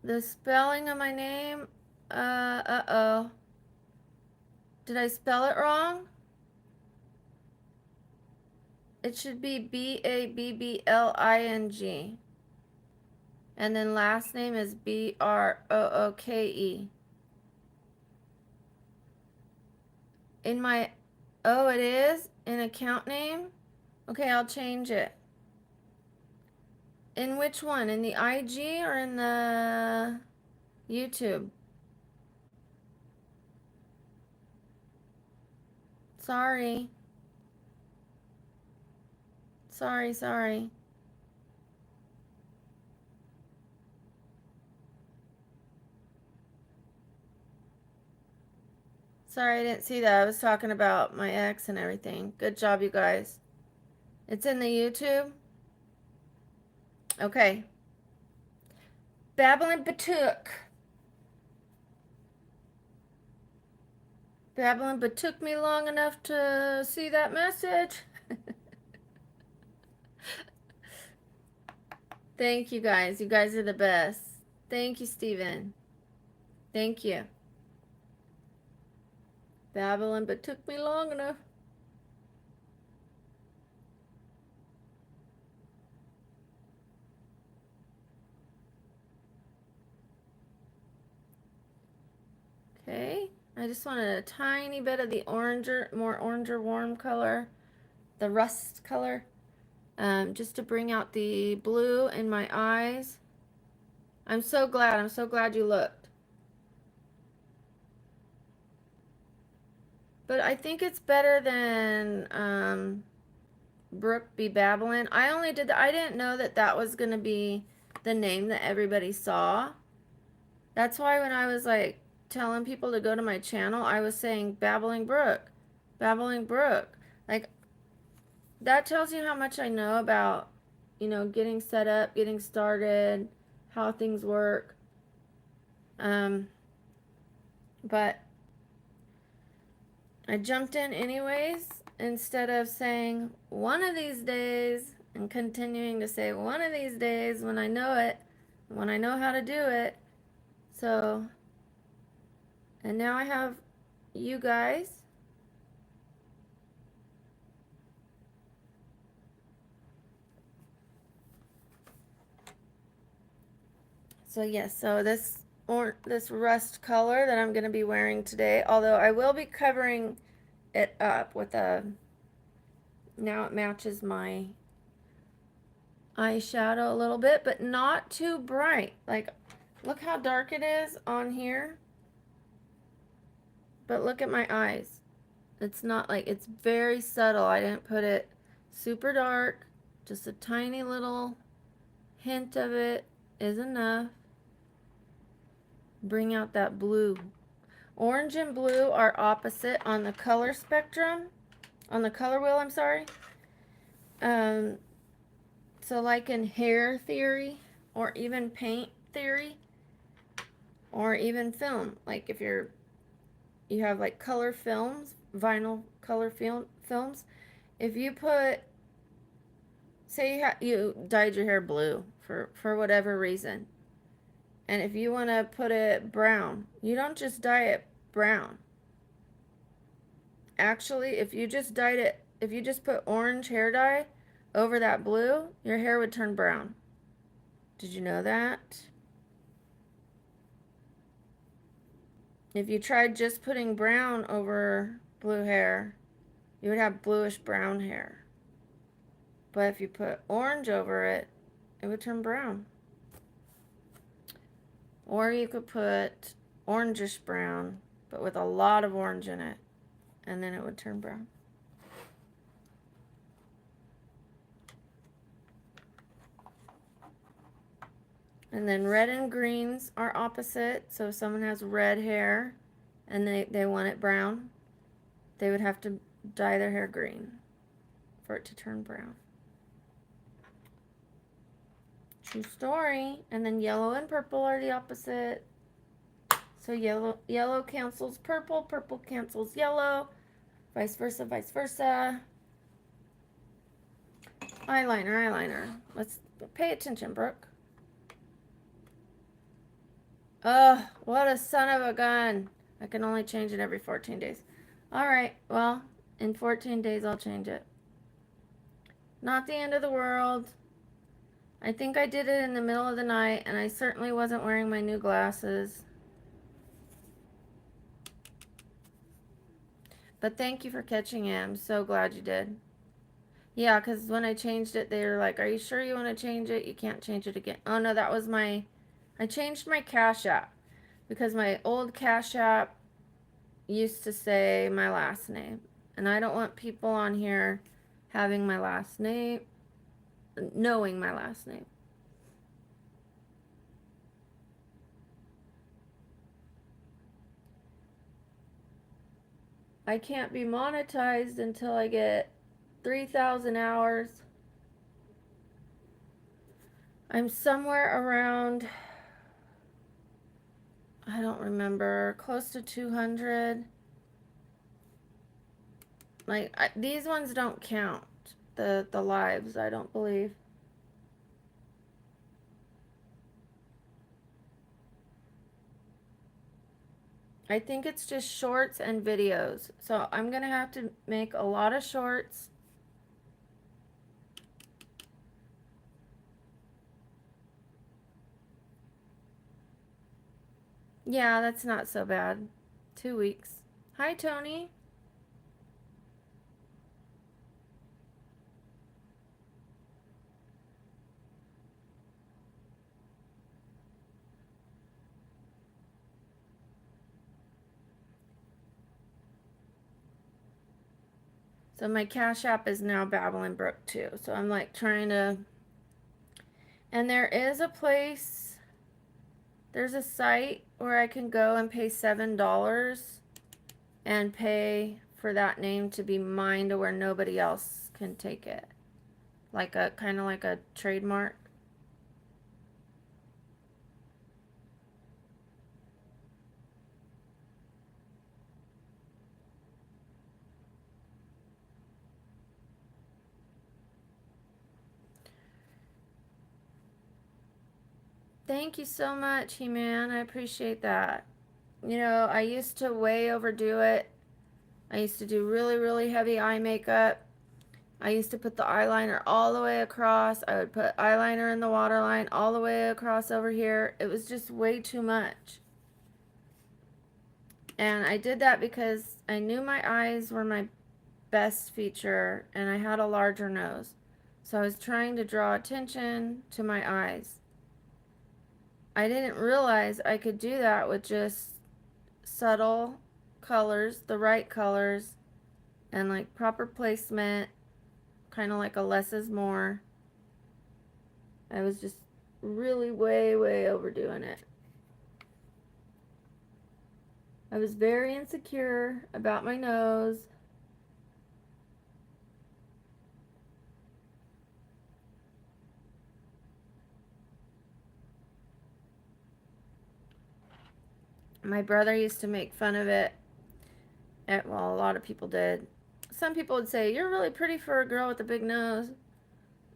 The spelling of my name, uh-oh. Did I spell it wrong? It should be Babblling. And then last name is Brooke. In my, oh, it is? In account name? Okay, I'll change it. In which one? In the IG or in the YouTube? Sorry. Sorry. Sorry, I didn't see that. I was talking about my ex and everything. Good job, you guys. It's in the YouTube? Okay. BabblingBrooke. Babbling, but took me long enough to see that message. Thank you guys. You guys are the best. Thank you, Steven. Thank you. Babbling, but took me long enough. Okay. I just wanted a tiny bit of the oranger, more oranger warm color, the rust color, just to bring out the blue in my eyes. I'm so glad you looked. But I think it's better than Brooke be babbling. I only did that. I didn't know that that was going to be the name that everybody saw. That's why when I was like telling people to go to my channel, I was saying Babbling Brooke. Babbling Brooke. Like, that tells you how much I know about, getting set up, getting started, how things work. But I jumped in anyways instead of saying one of these days and continuing to say one of these days when I know it, when I know how to do it. So, and now I have you guys. So yes, so this rust color that I'm going to be wearing today, although I will be covering it up with now it matches my eyeshadow a little bit, but not too bright. Like, look how dark it is on here. But look at my eyes. It's not like, it's very subtle. I didn't put it super dark. Just a tiny little hint of it is enough. Bring out that blue. Orange and blue are opposite on the color spectrum. On the color wheel, I'm sorry. So like in hair theory, or even paint theory, or even film. Like if you have like color films, vinyl color films. If you put, say you dyed your hair blue for whatever reason, and if you want to put it brown, you don't just dye it brown. Actually, if you just dyed it, if you just put orange hair dye over that blue, your hair would turn brown. Did you know that? If you tried just putting brown over blue hair, you would have bluish brown hair. But if you put orange over it, it would turn brown. Or you could put orangish brown, but with a lot of orange in it, and then it would turn brown. And then red and greens are opposite. So if someone has red hair and they want it brown, they would have to dye their hair green for it to turn brown. True story. And then yellow and purple are the opposite. So yellow cancels purple, purple cancels yellow, vice versa, vice versa. Eyeliner. Let's pay attention, Brooke. Ugh, what a son of a gun. I can only change it every 14 days. Alright, well, in 14 days I'll change it. Not the end of the world. I think I did it in the middle of the night, and I certainly wasn't wearing my new glasses. But thank you for catching it. I'm so glad you did. Yeah, because when I changed it, they were like, are you sure you want to change it? You can't change it again. Oh, no, that was I changed my Cash App. Because my old Cash App used to say my last name. And I don't want people on here having my last name, knowing my last name. I can't be monetized until I get 3,000 hours. I'm somewhere around, I don't remember, close to 200. Like, these ones don't count, the lives, I don't believe. I think it's just shorts and videos. So I'm going to have to make a lot of shorts. Yeah, that's not so bad. 2 weeks. Hi, Tony. So my Cash App is now BabblingBrooke too. So I'm like trying to, and there is a place, there's a site where I can go and pay $7 and pay for that name to be mine to where nobody else can take it. Like a kind of like a trademark. Thank you so much, He-Man. I appreciate that. You know, I used to way overdo it. I used to do really, really heavy eye makeup. I used to put the eyeliner all the way across. I would put eyeliner in the waterline all the way across over here. It was just way too much. And I did that because I knew my eyes were my best feature and I had a larger nose. So I was trying to draw attention to my eyes. I didn't realize I could do that with just subtle colors, the right colors, and like proper placement, kind of like a less is more. I was just really way, way overdoing it. I was very insecure about my nose. My brother used to make fun of it. Well, a lot of people did. Some people would say, "You're really pretty for a girl with a big nose."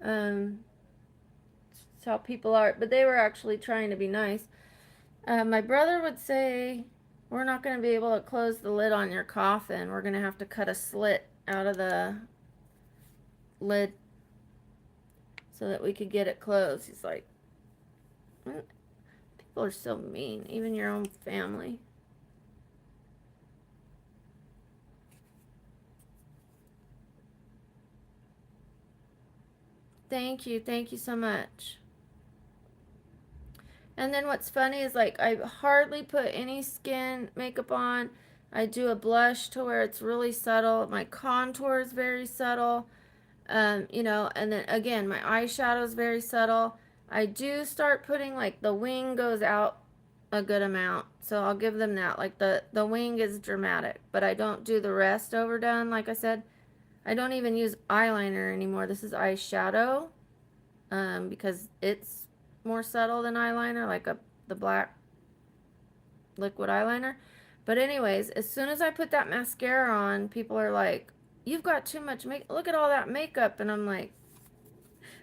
Um, it's how people are, but they were actually trying to be nice. My brother would say, "We're not going to be able to close the lid on your coffin. We're going to have to cut a slit out of the lid so that we could get it closed." He's like, people are so mean, even your own family. Thank you so much. And then what's funny is like I hardly put any skin makeup on. I do a blush to where it's really subtle. My contour is very subtle. You know, and then again, my eyeshadow is very subtle. I do start putting like the wing goes out a good amount. So I'll give them that. Like the wing is dramatic, but I don't do the rest overdone. Like I said, I don't even use eyeliner anymore. This is eyeshadow. Because it's more subtle than eyeliner, like the black liquid eyeliner. But anyways, as soon as I put that mascara on, people are like, "You've got too much make. Look at all that makeup," and I'm like,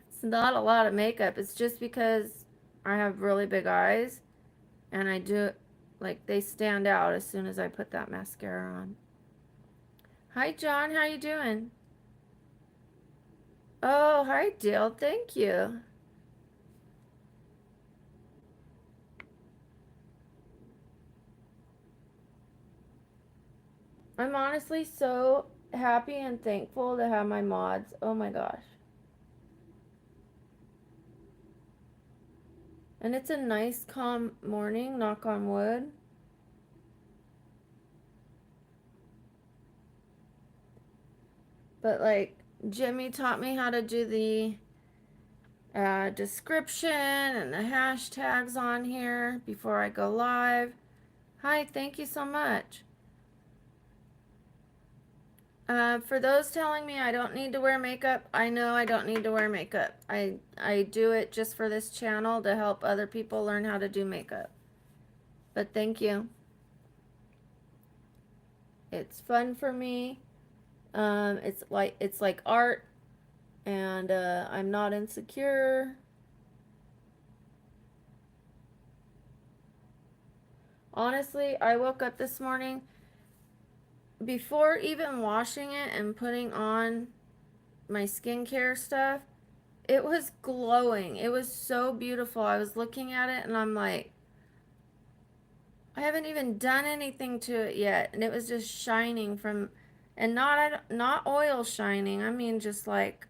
"It's not a lot of makeup. It's just because I have really big eyes, and I do like they stand out as soon as I put that mascara on." Hi, John. How you doing? Oh, hi, Dale. Thank you. I'm honestly so happy and thankful to have my mods. Oh my gosh. And it's a nice, calm morning, knock on wood. But like, Jimmy taught me how to do the description and the hashtags on here before I go live. Hi, thank you so much. For those telling me I don't need to wear makeup, I know I don't need to wear makeup. I do it just for this channel to help other people learn how to do makeup. But thank you. It's fun for me. It's like art, and I'm not insecure. Honestly, I woke up this morning, before even washing it and putting on my skincare stuff, it was glowing. It was so beautiful. I was looking at it and I'm like, I haven't even done anything to it yet, and it was just shining from, and not oil shining. I mean just like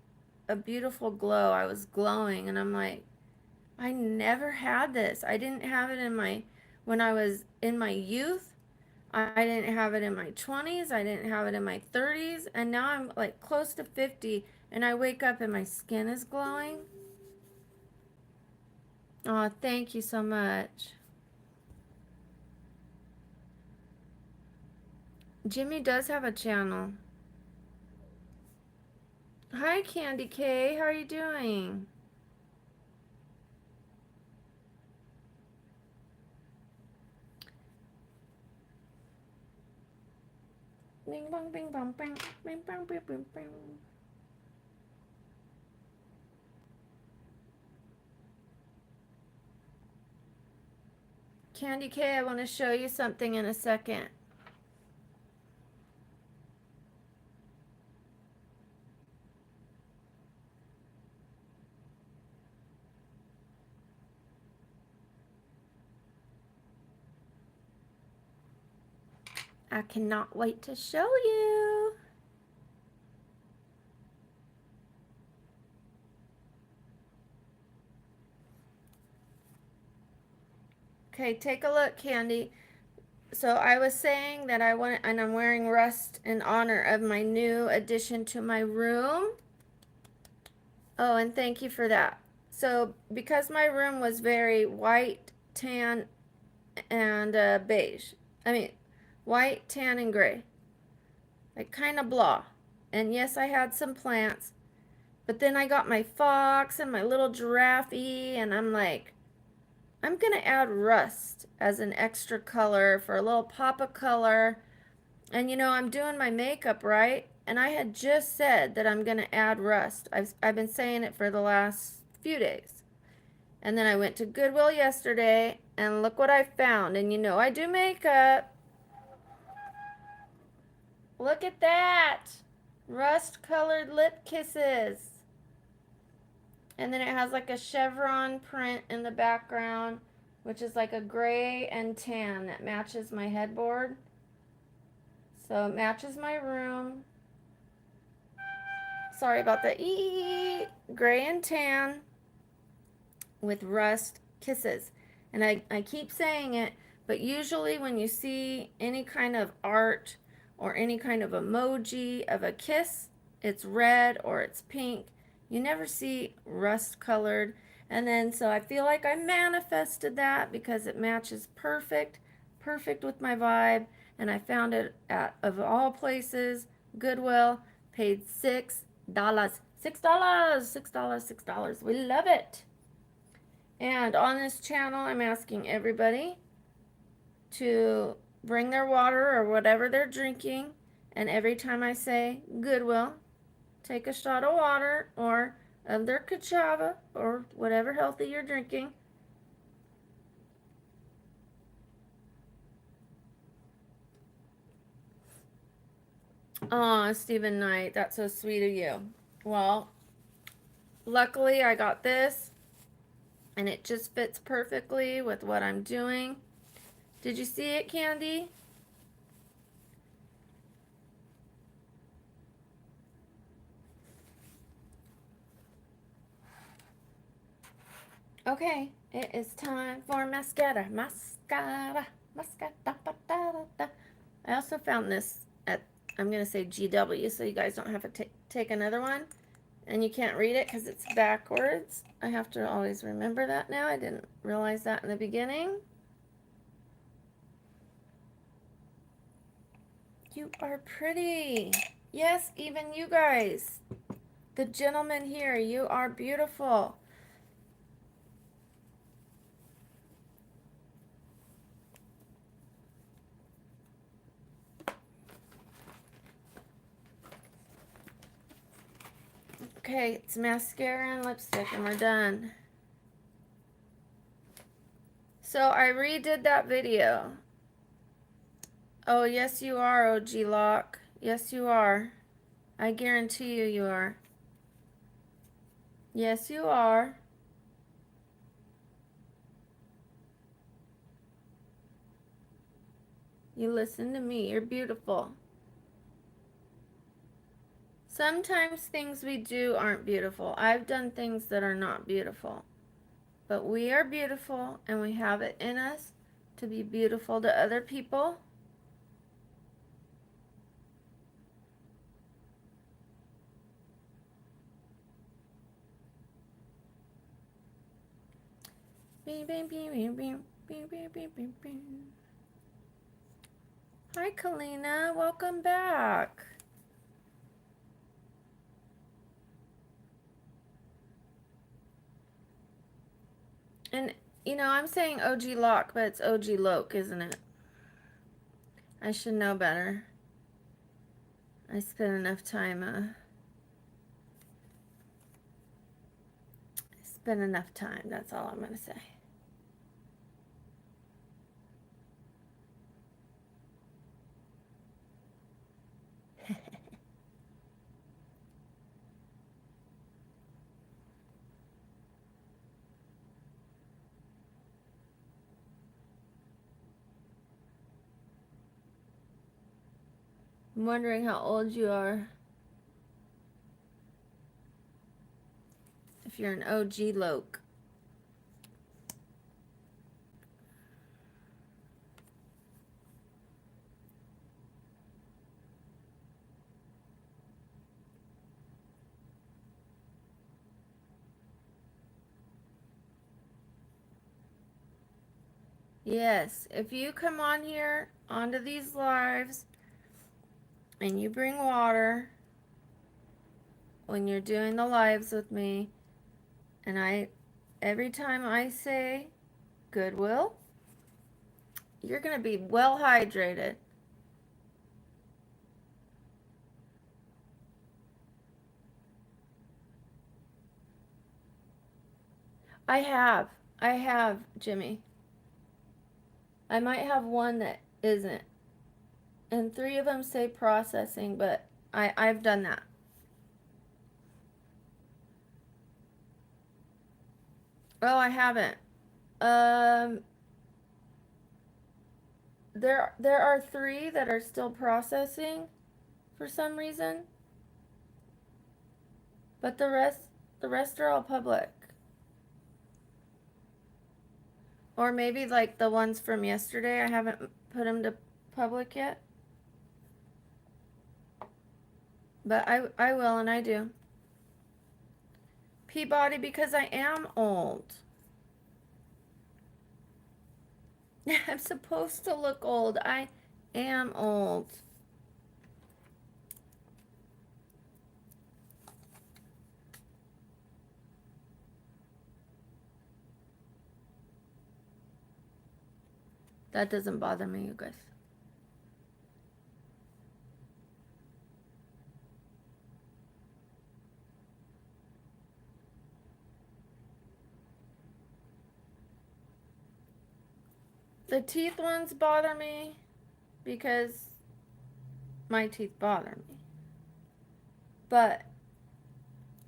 a beautiful glow. I was glowing and I'm like, I never had this. I didn't have it in my, when I was in my youth. I didn't have it in my 20s. I didn't have it in my 30s. And now I'm like close to 50 and I wake up and my skin is glowing. Oh, thank you so much. Jimmy does have a channel. Hi, Candy K. How are you doing? Bing bong bing bong bing bing bong bing bing bing. Candy K, I want to show you something in a second. I cannot wait to show you. Okay, take a look, Candy. So I was saying that I want, and I'm wearing rust in honor of my new addition to my room. Oh, and thank you for that. So because my room was very white, tan, and beige. I mean, white, tan, and gray. Like kind of blah. And yes, I had some plants. But then I got my fox and my little giraffe, and I'm like, I'm gonna add rust as an extra color for a little pop of color. And you know, I'm doing my makeup, right? And I had just said that I'm gonna add rust. I've been saying it for the last few days. And then I went to Goodwill yesterday and look what I found. And you know, I do makeup. Look at that! Rust colored lip kisses. And then it has like a chevron print in the background, which is like a gray and tan that matches my headboard. So it matches my room. Sorry about the gray and tan with rust kisses. And I keep saying it, but usually when you see any kind of art or any kind of emoji of a kiss, it's red or it's pink. You never see rust colored. And then so I feel like I manifested that because it matches perfect with my vibe. And I found it at, of all places, Goodwill, paid $6. $6. We love it. And on this channel, I'm asking everybody to bring their water or whatever they're drinking. And every time I say Goodwill, take a shot of water or of their cachava or whatever healthy you're drinking. Aw, Stephen Knight, that's so sweet of you. Well, luckily I got this and it just fits perfectly with what I'm doing. Did you see it, Candy? Okay, it is time for mascara. Mascara. Mascara. I also found this at, I'm going to say GW, so you guys don't have to take another one. And you can't read it because it's backwards. I have to always remember that now. I didn't realize that in the beginning. You are pretty. Yes, even you guys. The gentleman here, you are beautiful. Okay, it's mascara and lipstick and we're done. So I redid that video Oh, yes, you are, OG Lock. Yes, you are. I guarantee you, you are. Yes, you are. You listen to me. You're beautiful. Sometimes things we do aren't beautiful. I've done things that are not beautiful. But we are beautiful and we have it in us to be beautiful to other people. Hi, Kalina. Welcome back. And, you know, I'm saying OG Lock, but it's OG Loke, isn't it? I should know better. I spent enough time, that's all I'm going to say. I'm wondering how old you are. If you're an OG Loke. Yes, if you come on here, onto these lives, and you bring water when you're doing the lives with me, and every time I say Goodwill, you're going to be well hydrated. I have, Jimmy. I might have one that isn't. And 3 of them say processing, but I've done that. Oh, I haven't. Um, there are 3 that are still processing for some reason, but the rest are all public. Or maybe like the ones from yesterday, I haven't put them to public yet. But I will, and I do. Peabody, because I am old. I'm supposed to look old. I am old. That doesn't bother me, you guys. The teeth ones bother me because my teeth bother me. But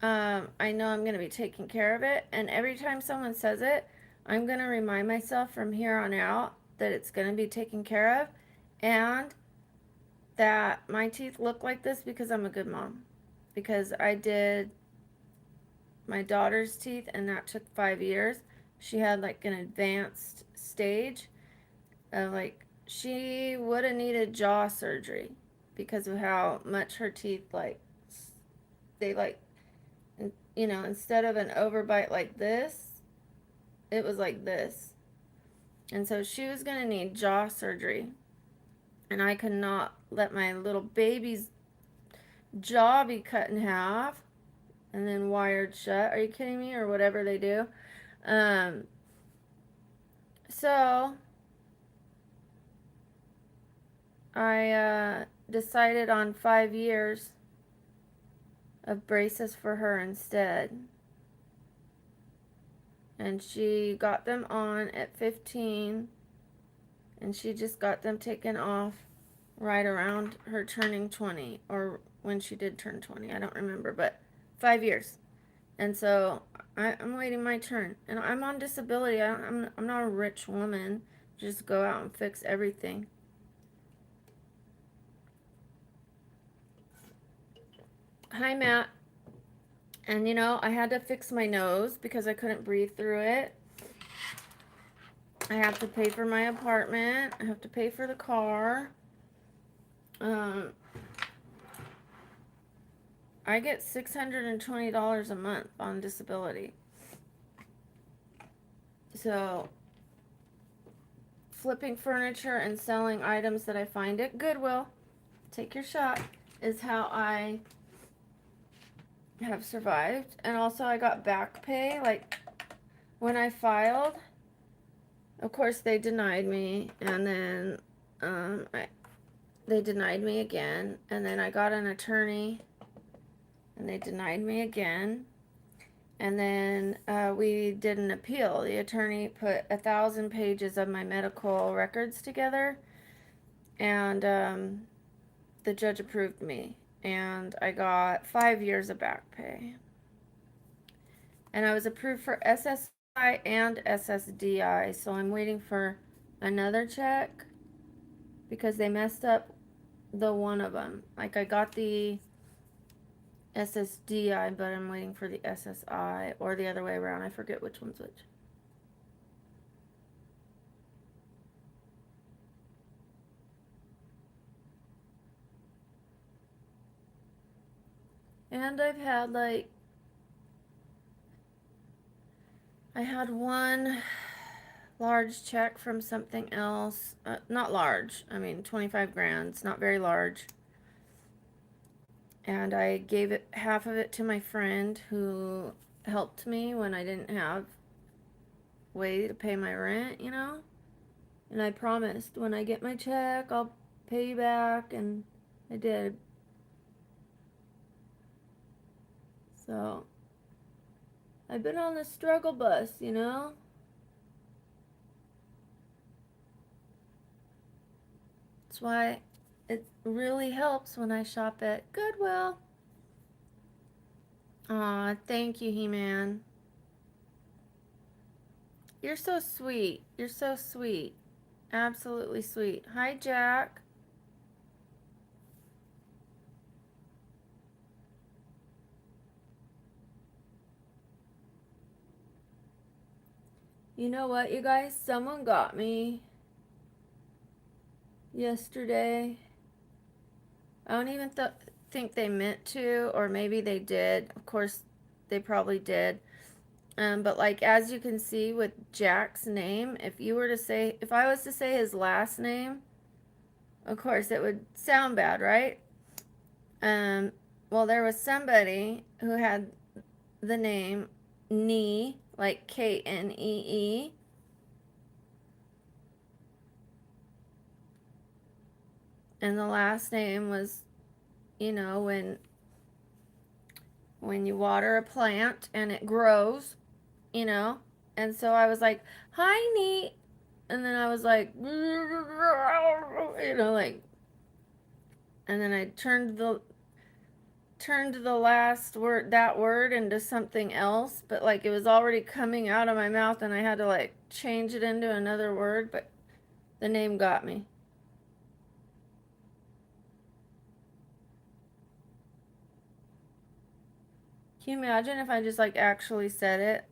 I know I'm going to be taking care of it. And every time someone says it, I'm going to remind myself from here on out that it's going to be taken care of. And that my teeth look like this because I'm a good mom. Because I did my daughter's teeth and that took 5 years. She had like an advanced stage of like, she would have needed jaw surgery because of how much her teeth like, they like, you know, instead of an overbite like this, it was like this. And so she was going to need jaw surgery. And I could not let my little baby's jaw be cut in half and then wired shut. Are you kidding me? Or whatever they do. Um, so I decided on 5 years of braces for her instead. And she got them on at 15, and she just got them taken off right around her turning 20, or when she did turn 20. I don't remember, but 5 years. And so I'm waiting my turn. And I'm on disability. I'm not a rich woman. Just go out and fix everything. Hi, Matt. And I had to fix my nose because I couldn't breathe through it. I have to pay for my apartment. I have to pay for the car. I get $620 a month on disability. So, flipping furniture and selling items that I find at Goodwill, take your shot, is how I have survived. And also I got back pay. Like, when I filed, of course they denied me, and then they denied me again, and then I got an attorney, and they denied me again. And then we did an appeal. The attorney put 1,000 pages of my medical records together, and the judge approved me, and I got 5 years of back pay. And I was approved for SSI and SSDI, so I'm waiting for another check because they messed up the one of them. Like, I got the SSDI, but I'm waiting for the SSI, or the other way around. I forget which one's which. And I've had, like, I had one large check from something else. Not large. I mean, 25 grand. It's not very large. And I gave it half of it to my friend who helped me when I didn't have way to pay my rent, And I promised when I get my check, I'll pay you back, and I did. So I've been on the struggle bus, That's why it really helps when I shop at Goodwill. Aw, thank you, He-Man. You're so sweet. You're so sweet. Absolutely sweet. Hi, Jack. You know what, you guys? Someone got me yesterday. I don't even think they meant to, or maybe they did. Of course, they probably did. But like, as you can see with Jack's name, if I was to say his last name, of course it would sound bad, right? Well, there was somebody who had the name Nee, like Knee, and the last name was, when you water a plant and it grows, and so I was like, hi, Nee, and then I was like, like, and then I turned the last word, that word, into something else, but like it was already coming out of my mouth, and I had to like change it into another word, but the name got me. Can you imagine if I just like actually said it?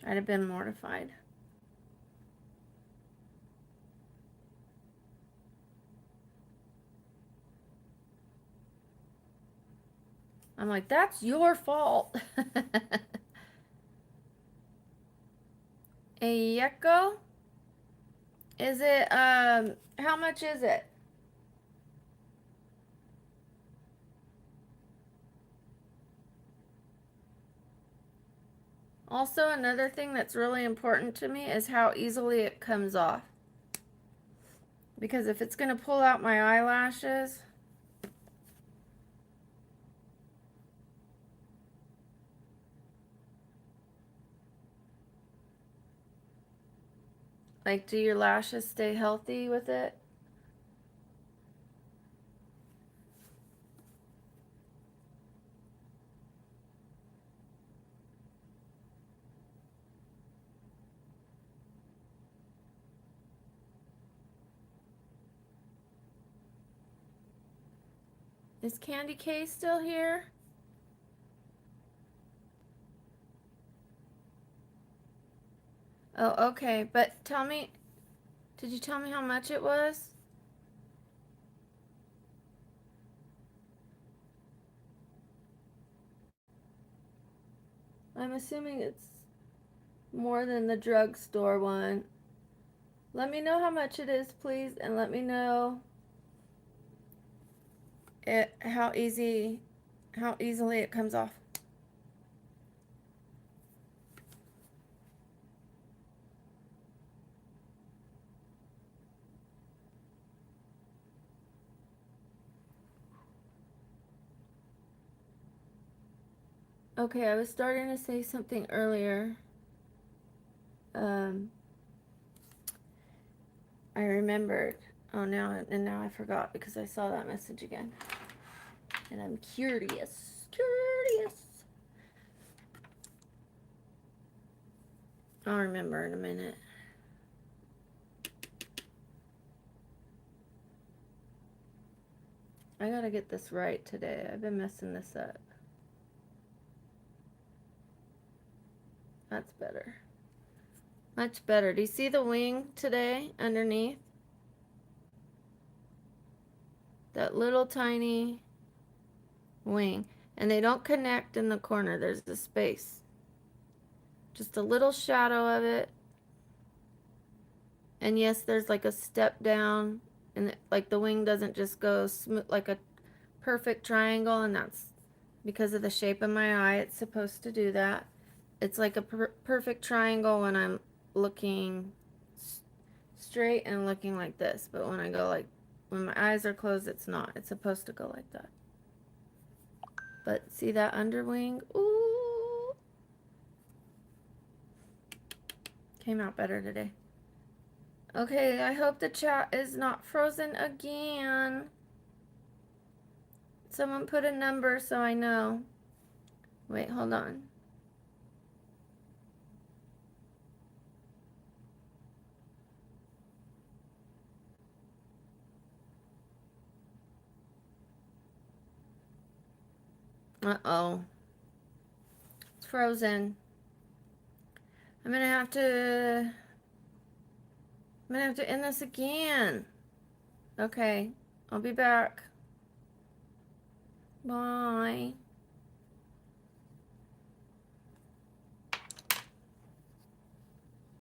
I'd have been mortified. I'm like, that's your fault. A Yeko? Is it, how much is it? Also, another thing that's really important to me is how easily it comes off. Because if it's going to pull out my eyelashes, Like, do your lashes stay healthy with it? Is Candy K still here? Oh, okay. But tell me, did you tell me how much it was? I'm assuming it's more than the drugstore one. Let me know how much it is, please, and let me know how easily it comes off. Okay, I was starting to say something earlier. Um, I remembered. Oh, now I forgot because I saw that message again. And I'm curious. Curious. I'll remember in a minute. I gotta get this right today. I've been messing this up. That's better. Much better. Do you see the wing today underneath? That little tiny wing. And they don't connect in the corner. There's a space. Just a little shadow of it. And yes, there's like a step down. And like the wing doesn't just go smooth like a perfect triangle. And that's because of the shape of my eye. It's supposed to do that. It's like a perfect triangle when I'm looking straight and looking like this. But when I go like, when my eyes are closed, it's not. It's supposed to go like that. But see that underwing? Ooh. Came out better today. Okay, I hope the chat is not frozen again. Someone put a number so I know. Wait, hold on. Uh-oh. It's frozen. I'm gonna have to end this again. Okay, I'll be back. Bye.